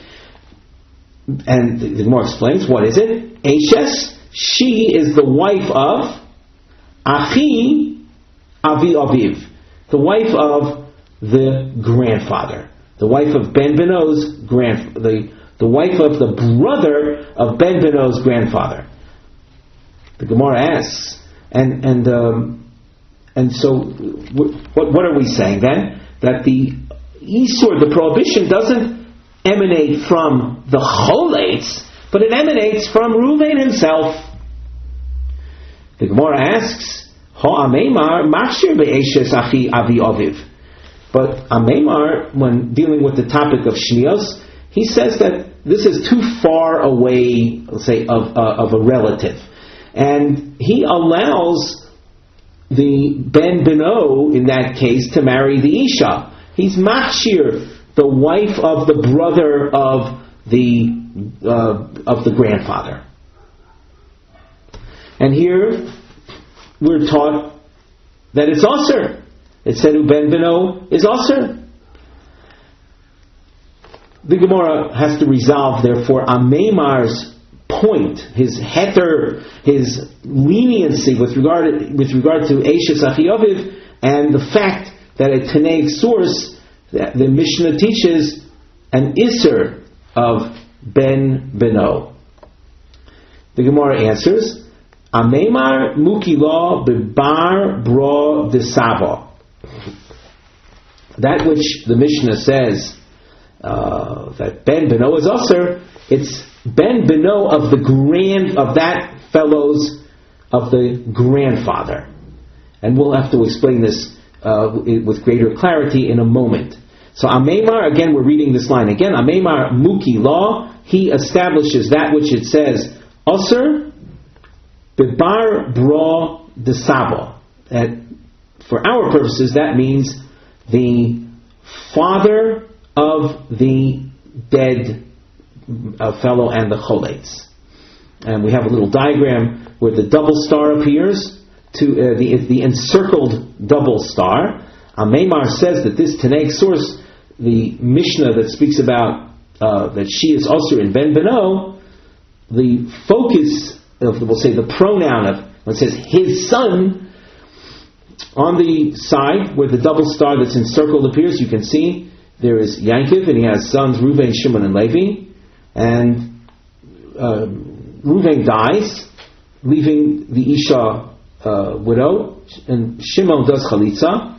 Speaker 1: And the Gemara explains, what is it? Eishes, she is the wife of Achi Avi Aviv, the wife of the grandfather, the wife of Ben Beno's the wife of the brother of Ben Beno's grandfather. The Gemara asks, and so what are we saying then? That the Isur, the prohibition, doesn't emanate from the cholates, but it emanates from Reuven himself. The Gemara asks, Ha'amemar machshir be'eshes achi avi aviv. But Amemar, when dealing with the topic of shnios, he says that this is too far away, let's say, of a relative. And he allows the Ben Beno, in that case, to marry the Isha. He's machshir, the wife of the brother of the grandfather. And here we're taught that it's Asr. It said Ben Beno is Asr. The Gemara has to resolve, therefore, Amemar's point, his heter, his leniency with regard to Eishes Achi Aviv, and the fact that a Tanaic source, that the Mishnah teaches an Isser of Ben Beno. The Gemara answers, Amemar mukila bebar bra desava. That which the Mishnah says that Ben Beno is Asr, it's Ben Beno of the grandfather. And we'll have to explain this with greater clarity in a moment. So Ameimar, again we're reading this line again, Ameimar Muki law, he establishes that which it says, Osir, Bebar Bra Desabo. For our purposes, that means the father of the dead fellow and the cholates. And we have a little diagram where the double star appears, to the encircled double star. Ameimar says that this Tanaic source, the Mishnah that speaks about that she is also in Ben Beno, the focus of, we'll say, the pronoun of, when it says his son, on the side where the double star that's encircled appears, you can see there is Yankov, and he has sons Reuven, Shimon, and Levi. And Reuven dies, leaving the Isha widow, and Shimon does chalitza.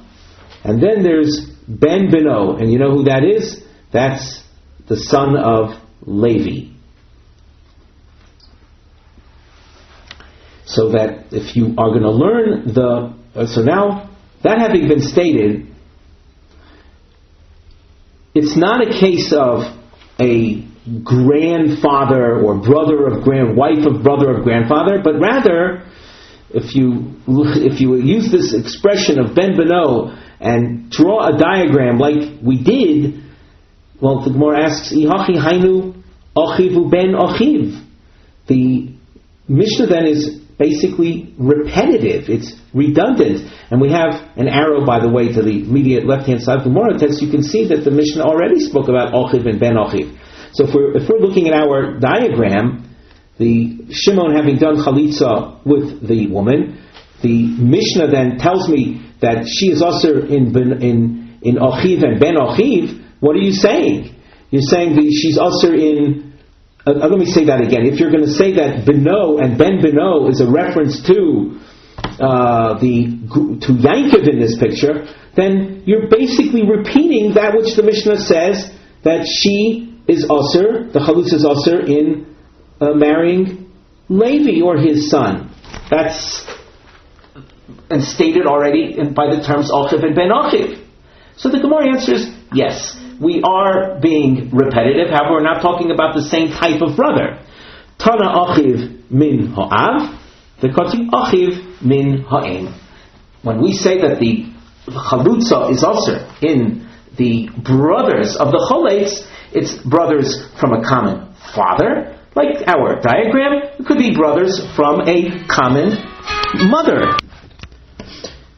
Speaker 1: And then there's Ben Beno, and you know who that is? That's the son of Levi. So that if you are going to learn so now, that having been stated, it's not a case of a grandfather or brother of wife of brother of grandfather, but rather, if you use this expression of Ben Beno and draw a diagram like we did, well, the Gemara asks, Ihachi hainu achiv ben achiv. The Mishnah then is basically repetitive, it's redundant. And we have an arrow, by the way, to the immediate left-hand side of the Gemara text. You can see that the Mishnah already spoke about achiv and ben achiv. So if we're looking at our diagram, the Shimon having done chalitza with the woman, the Mishnah then tells me that she is also in achiv and ben achiv. What are you saying? You're saying that she's also in. Let me say that again. If you're going to say that Beno and Ben Beno is a reference to Yankov in this picture, then you're basically repeating that which the Mishnah says, that she is usher, the chalutz is usher in marrying Levi or his son. That's and stated already by the terms achiv and ben achiv. So the Gemara answers yes. We are being repetitive, however, we're not talking about the same type of brother. Tana achiv min ha'av, v'kati achiv min ha'em. When we say that the chalutza is also in the brothers of the cholates, it's brothers from a common father, like our diagram. It could be brothers from a common mother.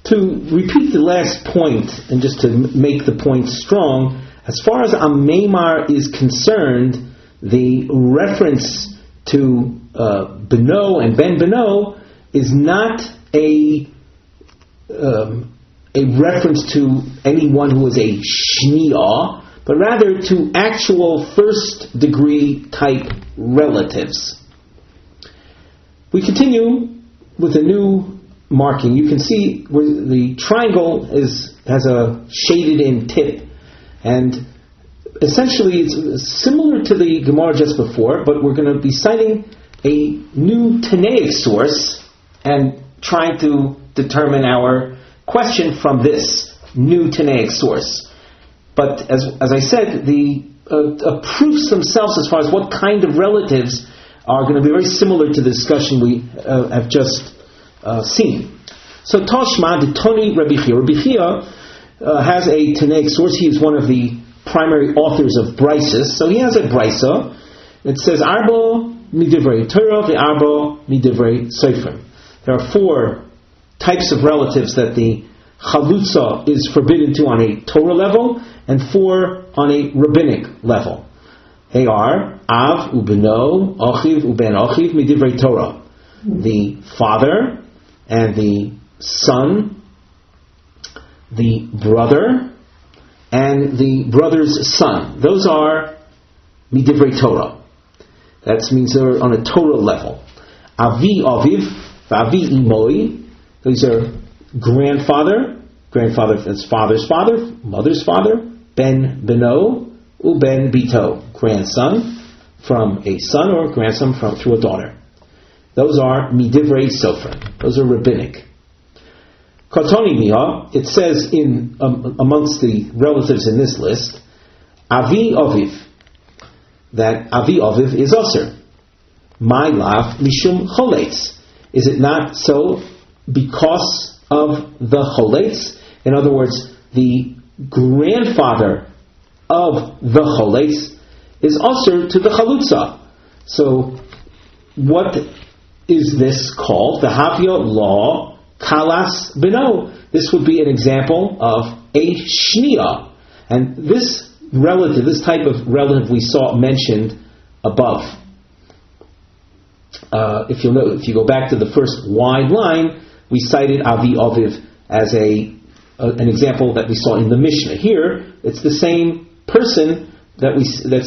Speaker 1: To repeat the last point, and just to make the point strong, as far as Ameimar is concerned, the reference to Beno and Ben Beno is not a reference to anyone who is a shniah, but rather to actual first degree type relatives. We continue with a new marking. You can see where the triangle has a shaded in tip. And essentially it's similar to the Gemara just before, but we're going to be citing a new Tanaic source and trying to determine our question from this new Tanaic source. But as I said, the proofs themselves as far as what kind of relatives are going to be very similar to the discussion we have just seen. So Toshma, the Toni Rabbi Chia. Rabbi Chia has a Tanaic source. He is one of the primary authors of Brises. So he has a Brisa. It says, Arbo midivrei Torah, the Arbo midivrei Seifrim. There are 4 types of relatives that the chalutza is forbidden to on a Torah level, and 4 on a rabbinic level. They are Av ubeno, Achiv uben Achiv midivrei Torah. The father and the son, the brother, and the brother's son. Those are midivrei Torah. That means they're on a Torah level. Avi aviv, avi imoi. These are grandfather, that's father's father, mother's father. Ben beno, uben bito, grandson from a son or grandson through a daughter. Those are midivrei sofer. Those are rabbinic. Katoni miha, it says in amongst the relatives in this list, Avi Aviv, that Avi Aviv is Aser. My lav mishum cholates. Is it not so because of the cholates? In other words, the grandfather of the cholates is Aser to the chalutza. So, what is this called? The Havya law, kalas beno. This would be an example of a shnia. And this relative, this type of relative we saw mentioned above. If you go back to the first wide line, we cited Avi Aviv as an example that we saw in the Mishnah. Here, it's the same person that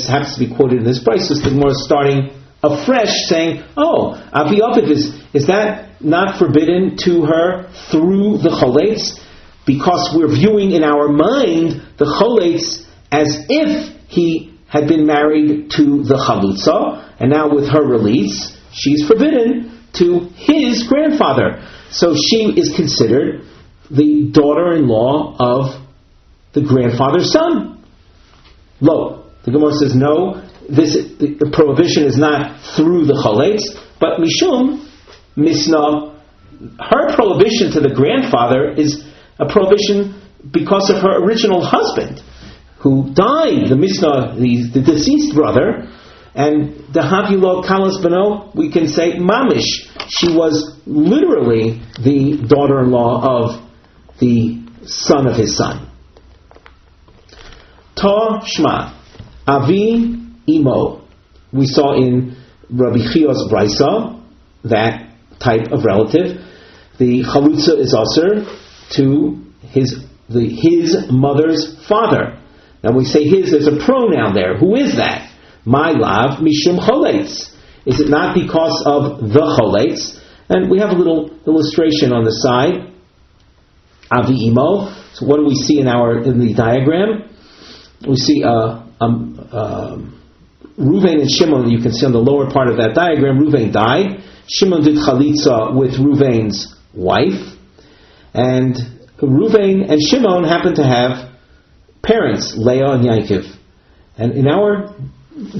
Speaker 1: happens to be quoted in this price. So the Gemara is starting afresh, saying, "Oh, Avi Aviv is that not forbidden to her through the cholates? Because we're viewing in our mind the cholates as if he had been married to the chalutza, and now with her release, she's forbidden to his grandfather. So she is considered the daughter-in-law of the grandfather's son." Lo, the Gemara says no, the prohibition is not through the cholates, but mishum misna, her prohibition to the grandfather is a prohibition because of her original husband, who died, the misna, the deceased brother, and the Havila Kalas Beno, we can say mamish. She was literally the daughter-in-law of the son of his son. Ta Shma, Avi Imo. We saw in Rabbi Chiya's Brisa that type of relative. The chalutza is aser to his mother's father. Now we say his, there's a pronoun there. Who is that? My lav mishum cholates. Is it not because of the cholates? And we have a little illustration on the side. Avi Imo. So what do we see in the diagram? We see Ruvain and Shimon. You can see on the lower part of that diagram. Ruvain died. Shimon did chalitza with Ruvain's wife, and Ruvain and Shimon happened to have parents, Leah and Yaakov. And in our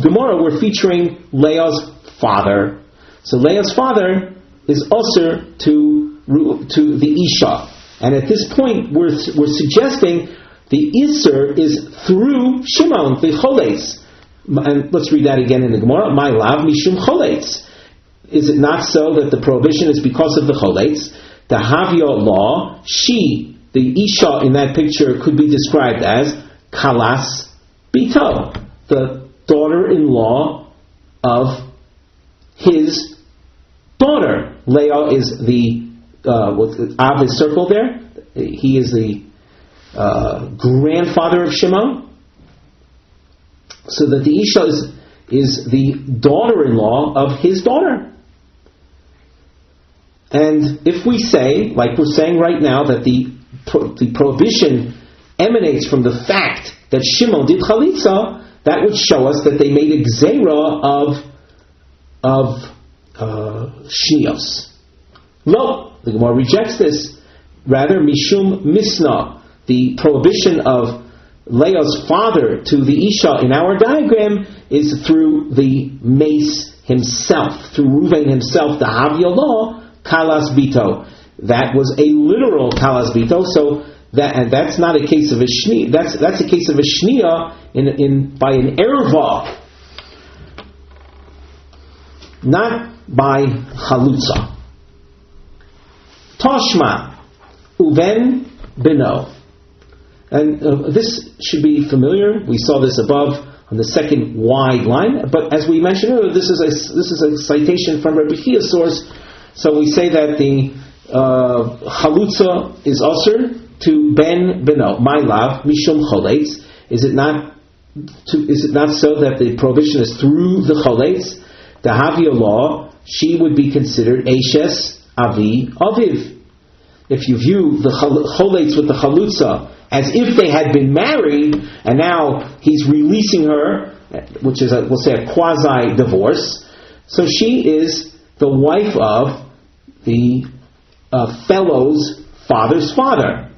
Speaker 1: Gemara, we're featuring Leah's father. So Leah's father is also to the Isha. And at this point, we're suggesting the Isser is through Shimon, the Cholates. And let's read that again in the Gemara. My lav mishum Cholates. Is it not so that the prohibition is because of the Cholates? The Havya law, she, the Isha in that picture, could be described as Kalas Bito, the daughter-in-law of his daughter. Leah is the Av is circled there. He is the grandfather of Shimon. So that the Isha is the daughter-in-law of his daughter. And if we say, like we're saying right now, that the prohibition emanates from the fact that Shimon did chalitza, that would show us that they made a gzeira of shnios. No, the Gemara rejects this. Rather, mishum misna, the prohibition of Leah's father to the Isha in our diagram is through the mace himself, through Ruvain himself, the Havya law, Kalas Bito. That was a literal Kalas Bito, so that's not a case of a shni. That's a case of a shnia by an erva, not by chalutza. Toshma uven beno, and this should be familiar. We saw this above on the second wide line, but as we mentioned earlier, this is a citation from Rabbi Chiya's source. So we say that the chalutza is aser to ben beno, my lav mishum cholates. Is it not so that the prohibition is through the cholates? The Havya law, she would be considered Eshes Avi Aviv. If you view the cholates with the chalutza as if they had been married, and now he's releasing her, which is we'll say a quasi divorce. So she is the wife of the fellow's father's father.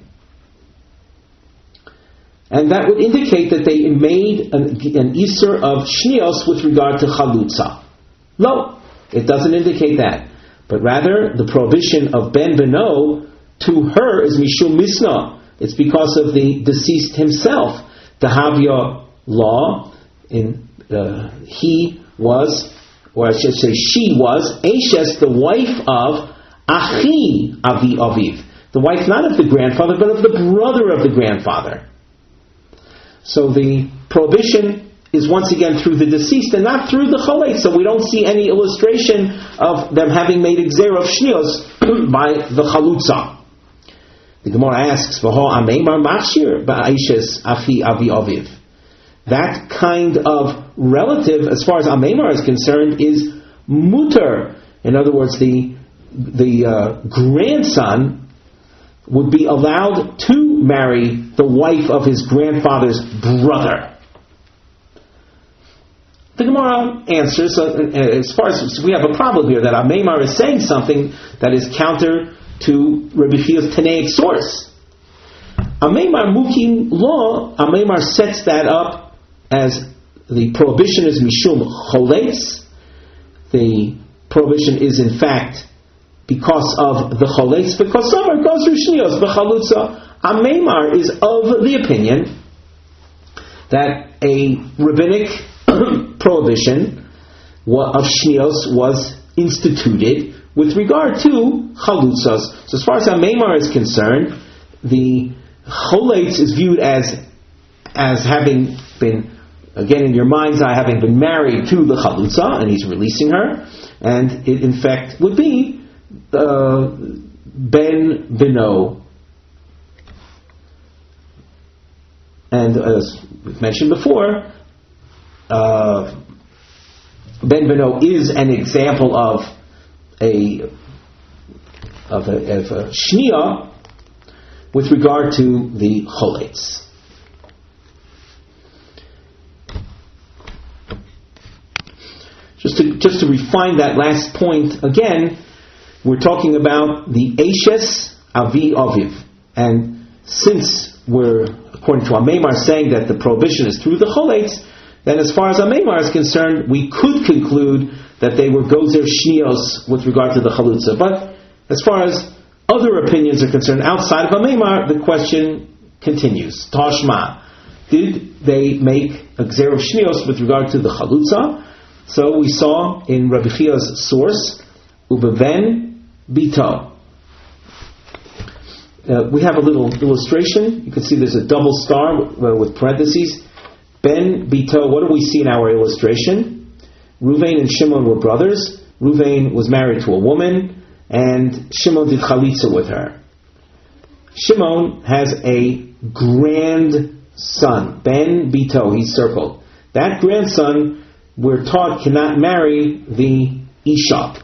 Speaker 1: And that would indicate that they made an Isur of Shnios with regard to Chalutza. No, it doesn't indicate that. But rather, the prohibition of Ben Beno to her is Mishum Misna. It's because of the deceased himself. The Havya law, he was, or I should say she was, Eshes, the wife of Achi Avi Aviv. The wife not of the grandfather, but of the brother of the grandfather. So the prohibition is once again through the deceased and not through the cholate. So we don't see any illustration of them having made exer of shnios by the chalutza. The Gemara asks, "V'ho ameimar machshir ba'aishes achi avi aviv." That kind of relative, as far as ameimar is concerned, is muter. In other words, the grandson would be allowed to marry the wife of his grandfather's brother. The Gemara answers, as far as we have a problem here, that Ameimar is saying something that is counter to Rabbi Chia's Tanaic source. Ameimar Mukim law, Ameimar sets that up as the prohibition is Mishum Cholates. The prohibition is in fact because of the cholates, because summer goes through shnios, the chalutza. Ameimar is of the opinion that a rabbinic prohibition of shnios was instituted with regard to chalutzas. So as far as Ameimar is concerned, the cholates is viewed as having been, again in your mind's eye, having been married to the chalutza, and he's releasing her, and it in fact would be Ben Beno. And as we've mentioned before, Ben Beno is an example of a shnia with regard to the cholates. Just to refine that last point again, we're talking about the Eshes Avi Aviv. And since we're, according to Ameimar, saying that the prohibition is through the cholates, then as far as Ameimar is concerned, we could conclude that they were gozer shnios with regard to the chalutza. But as far as other opinions are concerned outside of Ameimar, the question continues. Tashma, did they make a gzer of shnios with regard to the chalutza? So we saw in Rabbi Chia's source, Ubeven Bito. We have a little illustration. You can see there's a double star with parentheses. Ben Bito, what do we see in our illustration? Ruvain and Shimon were brothers. Ruvain was married to a woman, and Shimon did chalitza with her. Shimon has a grandson, Ben Bito, he's circled. That grandson, we're taught, cannot marry the Isha.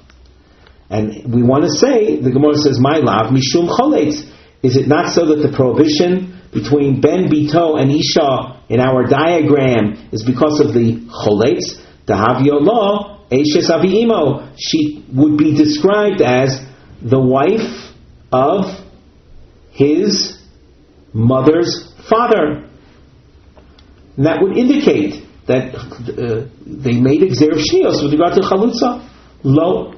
Speaker 1: And we want to say, the Gemara says, my lav, mishum cholates. Is it not so that the prohibition between Ben Bito and Isha in our diagram is because of the cholates? The Havya law, Eshes Avi Imo. She would be described as the wife of his mother's father. And that would indicate that they made exer of shnios with regard to chalutza. Lo,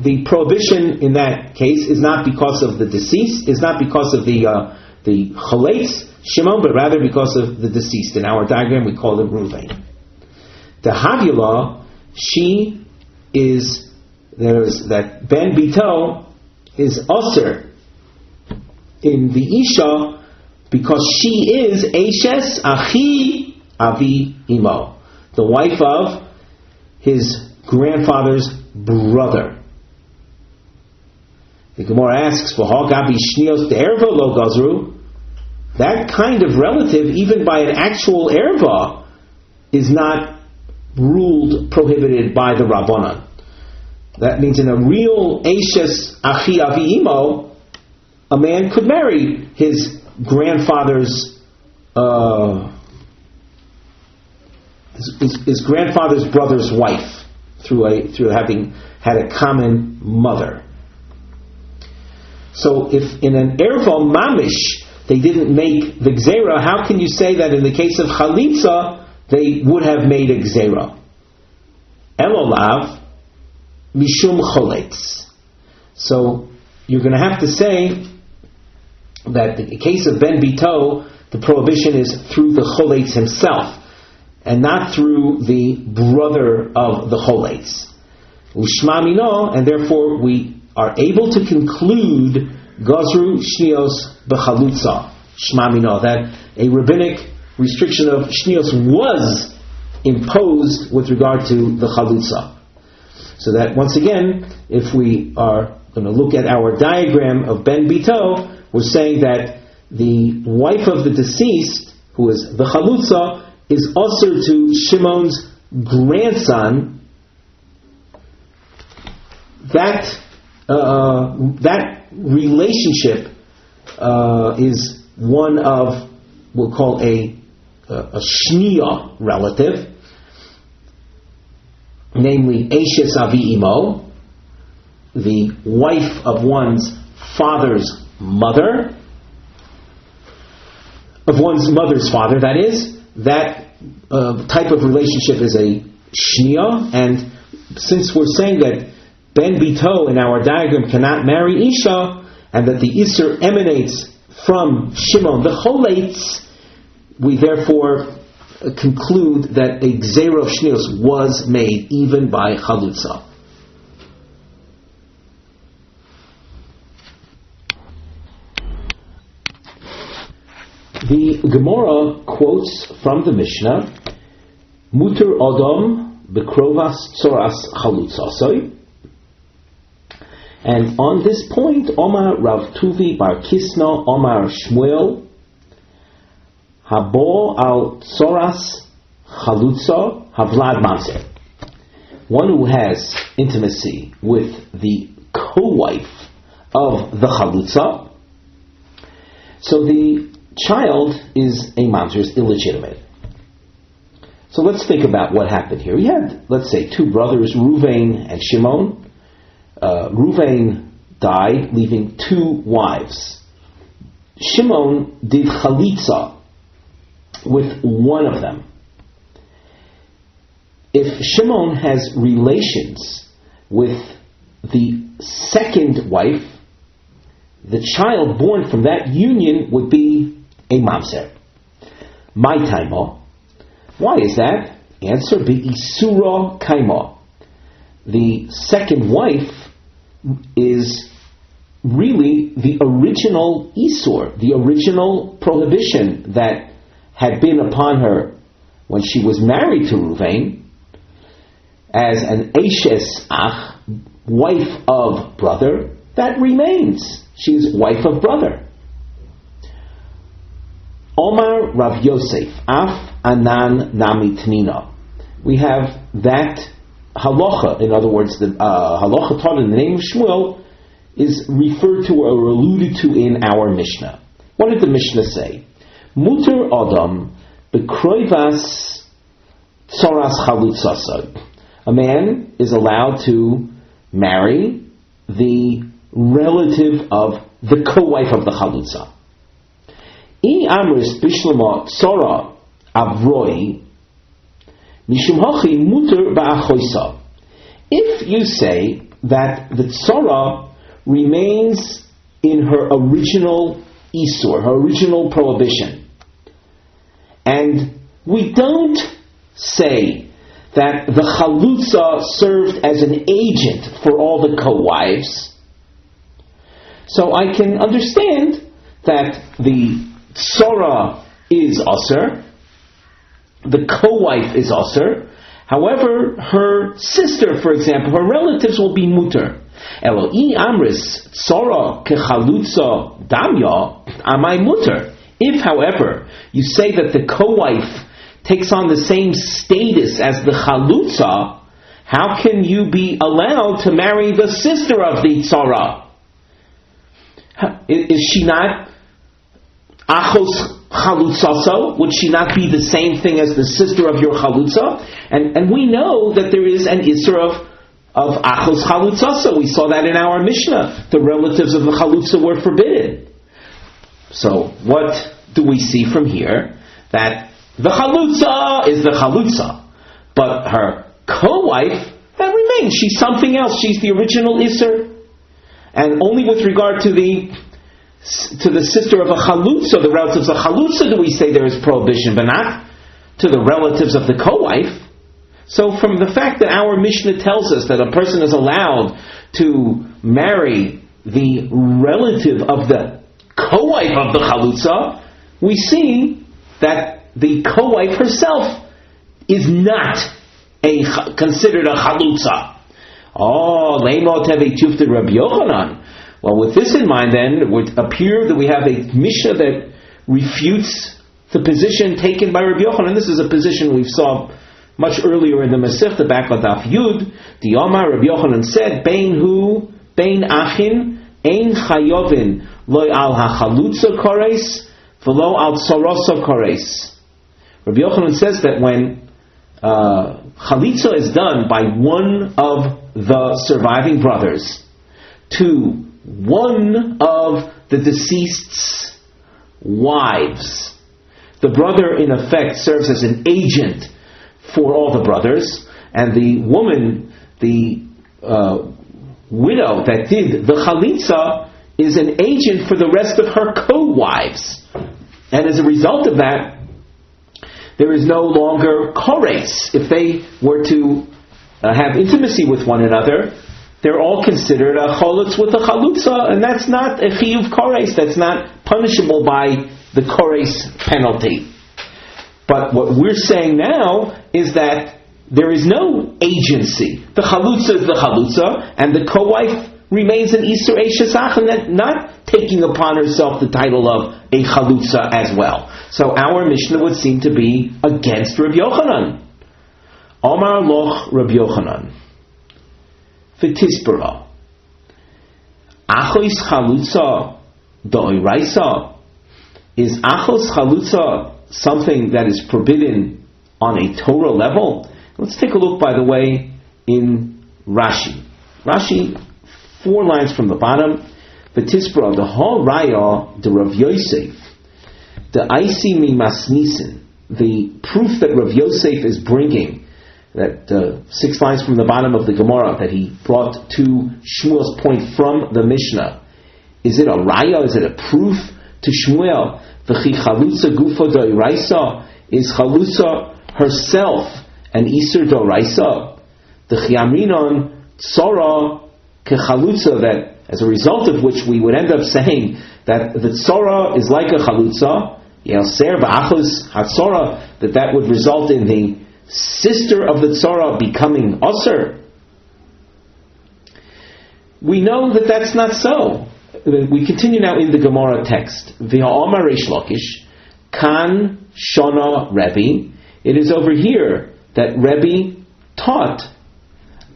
Speaker 1: the prohibition in that case is not because of the deceased, is not because of the cholates, Shimon, but rather because of the deceased. In our diagram, we call it Ruvain. The Havila, she is, there is that Ben Bito is usher in the Isha because she is Eshes Achi Avi Imo, the wife of his grandfather's brother. The Gemara asks, "V'hagabi shnios de'erva lo gazru." That kind of relative, even by an actual erva, is not ruled prohibited by the Rabbanan. That means in a real Eshes Achi Avi Imo, a man could marry his grandfather's his grandfather's brother's wife through having had a common mother. So if in an erva mamish they didn't make the gzera, how can you say that in the case of chalitza they would have made a gzera? Elolav mishum cholates. So you're going to have to say that in the case of ben bito, the prohibition is through the cholates himself, and not through the brother of the cholates. Ushma mino, and therefore we are able to conclude gazru shnios b'chalutza shma mino, that a rabbinic restriction of shnios was imposed with regard to the chalutza. So that once again, if we are going to look at our diagram of ben bito, we're saying that the wife of the deceased, who is the chalutza, is usher to Shimon's grandson. That relationship is one of, we'll call a shniya relative, namely Eshes Avi Imo, the wife of one's father's mother, of one's mother's father, that is. That type of relationship is a shniya, and since we're saying that Ben Bito in our diagram cannot marry Isha, and that the Isser emanates from Shimon the Cholates, we therefore conclude that a Gzera of Shnios was made even by Chalutza. The Gemara quotes from the Mishnah, Muter Odom Bekrovas Tzoras Chalutzasoi. And on this point, Omar Rav Tuvi Bar Kisna Omar Shmuel Habo al Tzoras Chalutza Havlad Mamzer. One who has intimacy with the co-wife of the Chalutza, so the child is a mamzer, is illegitimate. So let's think about what happened here. We had, let's say, two brothers, Ruvain and Shimon. Ruvain died, leaving two wives. Shimon did chalitza with one of them. If Shimon has relations with the second wife, the child born from that union would be a mamzer. My taimo. Why is that? Answer: be isura kaimo. The second wife is really the original isur, the original prohibition that had been upon her when she was married to Ruvain, as an eshes ach, wife of brother. That remains. She's wife of brother. Omar Rav Yosef, Af Anan Nami Tnina. We have that halacha, in other words, the halacha taught in the name of Shmuel is referred to or alluded to in our Mishnah. What did the Mishnah say? Muter Adam Bekroivas Tzoras Chalutzasad. A man is allowed to marry the relative of the co-wife of the Chalutza. I amris bishlama tzara avroi mishum hachi muter ba'achoisa. If you say that the tzara remains in her original isur, her original prohibition, and we don't say that the Chalutza served as an agent for all the co-wives, so I can understand that the Tzora is Aser, the co-wife is Aser. However, her sister, for example, her relatives will be Muter. Eloi Amris Tzora Kechalutza Damya Amai Muter. If, however, you say that the co-wife takes on the same status as the Chalutza, how can you be allowed to marry the sister of the Tzora? Is she not Achos Chalutzaso? Would she not be the same thing as the sister of your Chalutza? And we know that there is an Isser of of achos chalutza. We saw that in our Mishnah. The relatives of the chalutza were forbidden. So what do we see from here? That the chalutza is the chalutza, but her co-wife, that remains. She's something else. She's the original Isser. And only with regard to the sister of a chalutza, the relatives of chalutza, do we say there is prohibition, but not to the relatives of the co-wife. So from the fact that our Mishnah tells us that a person is allowed to marry the relative of the co-wife of the chalutza, we see that the co-wife herself is not considered a chalutza. Oh, Leimo Teve Tufta Rabbi Yochanan. Well, with this in mind, then, it would appear that we have a Mishnah that refutes the position taken by Rabbi Yochanan. This is a position we saw much earlier in the Masechta, back on Daf Yud. The Yoma, Rabbi Yochanan said, Bein hu, bein achin, ein chayovin, loy al hachalutza kores, v'lo al tzorosa kores. Rabbi Yochanan says that when chalitza is done by one of the surviving brothers to one of the deceased's wives, the brother in effect serves as an agent for all the brothers, and the woman, the widow that did the chalitza, is an agent for the rest of her co-wives. And as a result of that, there is no longer correlate. If they were to have intimacy with one another, they're all considered a cholutz with a chalutza, and that's not a chiyuv korres. That's not punishable by the korres penalty. But what we're saying now is that there is no agency. The chalutza is the chalutza, and the co-wife remains an isur eishesach, and not taking upon herself the title of a chalutza as well. So our Mishnah would seem to be against Rabbi Yochanan. Omar loch Rabbi Yochanan. V'tispera. Achos chalutza do'iraisa. Is achos chalutza something that is forbidden on a Torah level? Let's take a look, by the way, in Rashi. Rashi, 4 lines from the bottom. V'tispera, the whole raya, the Rav Yosef, the Aisi mi masnisin, the proof that Rav Yosef is bringing, that 6 lines from the bottom of the Gemara that he brought to Shmuel's point from the Mishnah. Is it a raya? Is it a proof to Shmuel? V'chi chalutza gufo do'iraisa, is chalutza herself an isur do'iraisa? The chiamrinon tzora kechalutza, that as a result of which we would end up saying that the tzora is like a chalutza, yelser v'achos hatzora, that would result in the sister of the tzora becoming usher. We know that that's not so. We continue now in the Gemara text. V'ha'omar Reish Lakish, kan shona Rebbe. It is over here that Rebbe taught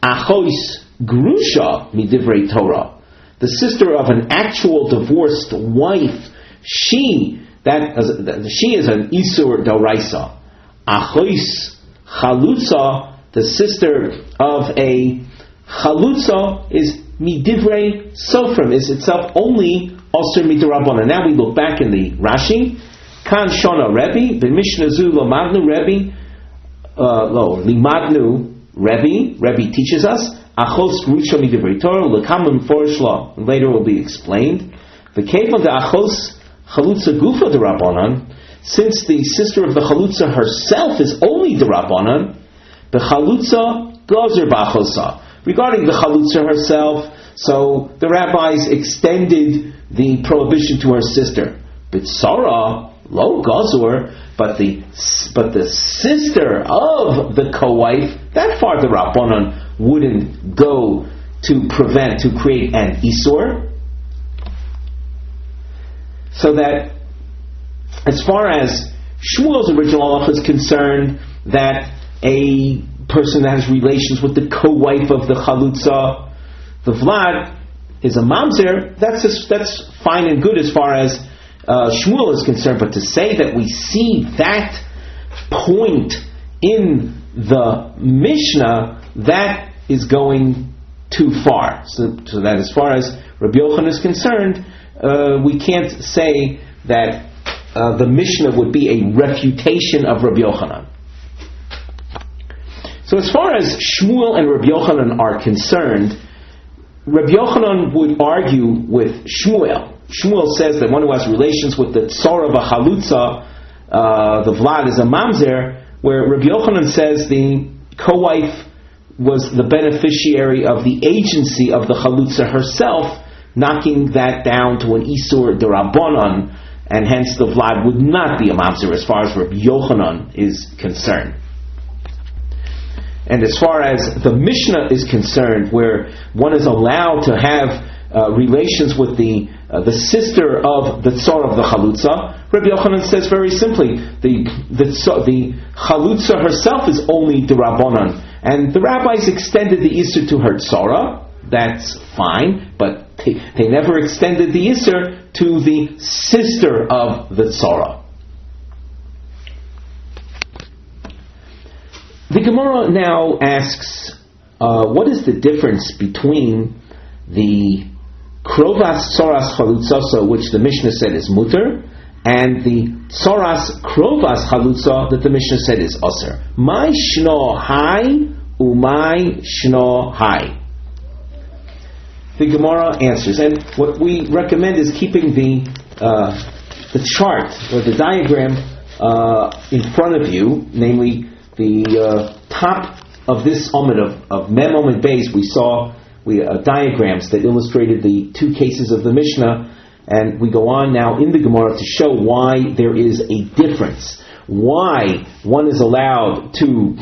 Speaker 1: achos grusha midivrei Torah, the sister of an actual divorced wife. She is an isur d'oraisa. Achos chalutza, the sister of a chalutza, is midivrei sofrim, is itself only osir midirabbanan. Now we look back in the Rashi. Kan shona Rebbe, the Mishnah zu lomadnu Rebbe, limadnu Rebbe. Rebbe teaches us achos grusha midivrei Torah lekamim forishla. Later will be explained. The kevon de achos chalutza gufa de rabbanan. Since the sister of the chalutza herself is only the rabbanan, the chalutza gozer b'achosa. Regarding the chalutza herself, so the rabbis extended the prohibition to her sister. B'tzara lo gozur, but the sister of the co-wife, that far the rabbanan wouldn't go to create an isur. So that, as far as Shmuel's original halacha is concerned, that a person that has relations with the co-wife of the chalutza, the vlad, is a mamzer, that's fine and good as far as Shmuel is concerned. But to say that we see that point in the Mishnah, that is going too far. So that as far as Rabbi Yochanan is concerned, we can't say that the Mishnah would be a refutation of Rabbi Yochanan. So as far as Shmuel and Rabbi Yochanan are concerned, Rabbi Yochanan would argue with Shmuel. Shmuel says that one who has relations with the tzara of a chalutza, the vlad is a mamzer, where Rabbi Yochanan says the co-wife was the beneficiary of the agency of the chalutza herself, knocking that down to an isur d'Rabbanan, and hence the vlad would not be a mamzer as far as Rabbi Yochanan is concerned. And as far as the Mishnah is concerned, where one is allowed to have relations with the sister of the tzar of the chalutza, Rabbi Yochanan says very simply, the chalutza herself is only d'Rabbanan, and the rabbis extended the isur to her tzara. That's fine, but they never extended the isur to the sister of the tzara. The Gemara now asks, what is the difference between the krovas tzoras chalutza, which the Mishnah said is mutter, and the tzoras krovas chalutza that the Mishnah said is aser? My shno hai umay shno hai. The Gemara answers, and what we recommend is keeping the chart or the diagram in front of you, namely the top of this Omid of Mem Omid Beis. We saw diagrams that illustrated the two cases of the Mishnah, and we go on now in the Gemara to show why there is a difference, why one is allowed to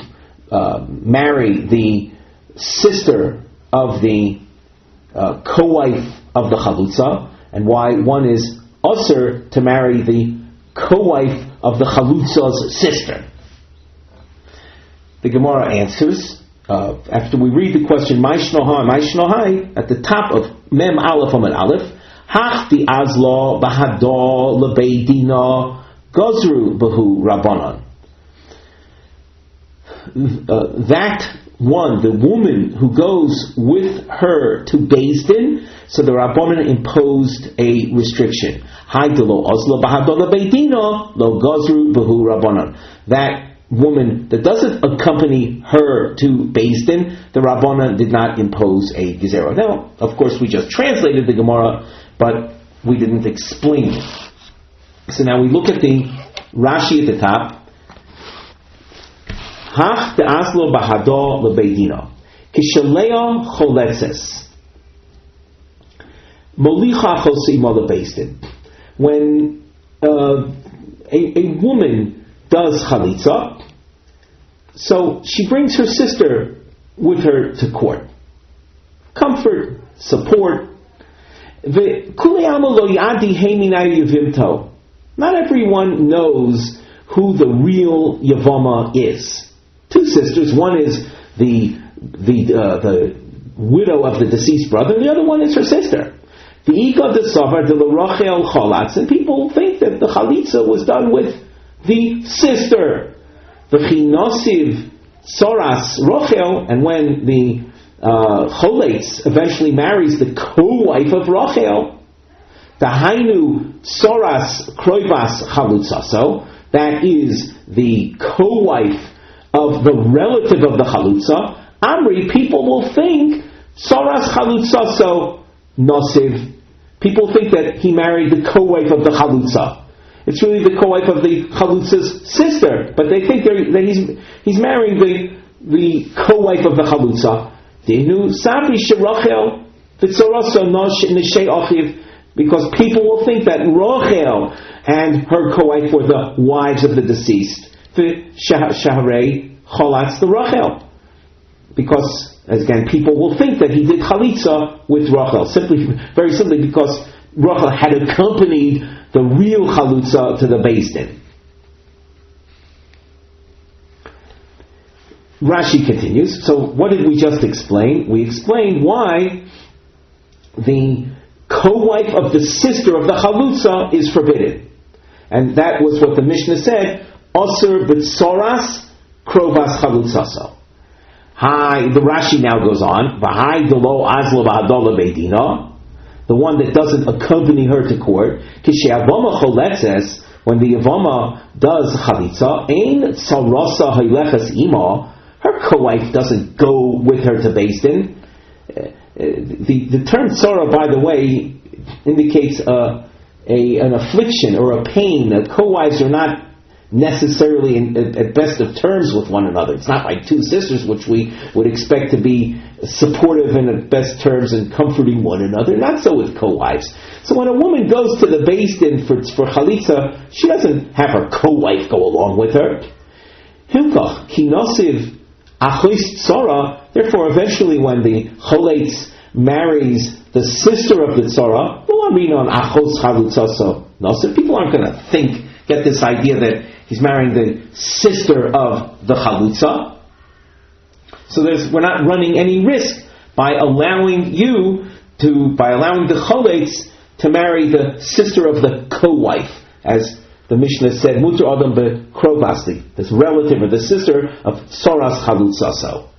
Speaker 1: marry the sister of the co-wife of the chalutza, and why one is usher to marry the co-wife of the chalutza's sister. The Gemara answers, after we read the question, my shnohai, at the top of Mem Aleph Amid Aleph, Hachti Azla Bahadol Lebeidina Gozru Bahu Rabbanan. That one, the woman who goes with her to Beis Din, so the Rabbanan imposed a restriction. Haidelo Azla Bahadol Lebeidina Lo Gozru Bahu Rabbanan. That woman that doesn't accompany her to Beis Din, the Rabbanan did not impose a gezerah. Now, of course, we just translated the Gemara, but we didn't explain it. So now we look at the Rashi at the top. Hach de'aslo bahado lebeidina kishalea choletzes molicha chosima lebeis din. When a woman does chalitza, so she brings her sister with her to court. Comfort, support. Not everyone knows who the real Yevama is. Two sisters, one is the widow of the deceased brother, and the other one is her sister. The Ika de Savar de Rachel Chalatz, and people think that the chalitza was done with the sister, the Chinosiv Soras Rochel, and when the Cholates eventually marries the co-wife of Rochel, the Hainu Soras Kroivas Chalutzaso, that is the co-wife of the relative of the Chalutza, Amri, people will think Soras Chalutzaso Nosiv. People think that he married the co-wife of the Chalutza. It's really the co-wife of the Chalutza's sister, but they think that he's marrying the co-wife of the Chalutza. Because people will think that Rochel and her co-wife were the wives of the deceased. Shaharei Cholatz the Rochel. Because, again, people will think that he did Chalitza with Rochel. Very simply because Rochel had accompanied the real Chalutza to the Beis Din. Rashi continues. So what did we just explain? We explained why the co-wife of the sister of the Chalutza is forbidden. And that was what the Mishnah said, Osir b'tzoras krovas Chalutzaso. The Rashi now goes on. V'hai delo azla v'hadola beidina. The one that doesn't accompany her to court. Kishe'avama choletzes, when the Yevama does chalitza, ein tzarasa haylechas ima, her co-wife doesn't go with her to Beis Din. The term tzara, by the way, indicates an affliction or a pain. Co-wives are not necessarily at best of terms with one another. It's not like two sisters, which we would expect to be supportive and at best terms and comforting one another. Not so with co-wives. So when a woman goes to the Beis Din for chalitza, she doesn't have her co-wife go along with her. Hilkach kinosiv achos tzara. Therefore, eventually, when the correlate marries the sister of the tzara, people aren't going to get this idea that he's marrying the sister of the chalutza. So we're not running any risk by allowing the cholates to marry the sister of the co-wife, as the Mishnah said, mutar adam bekrovasti, this relative or the sister of soras chalutzaso.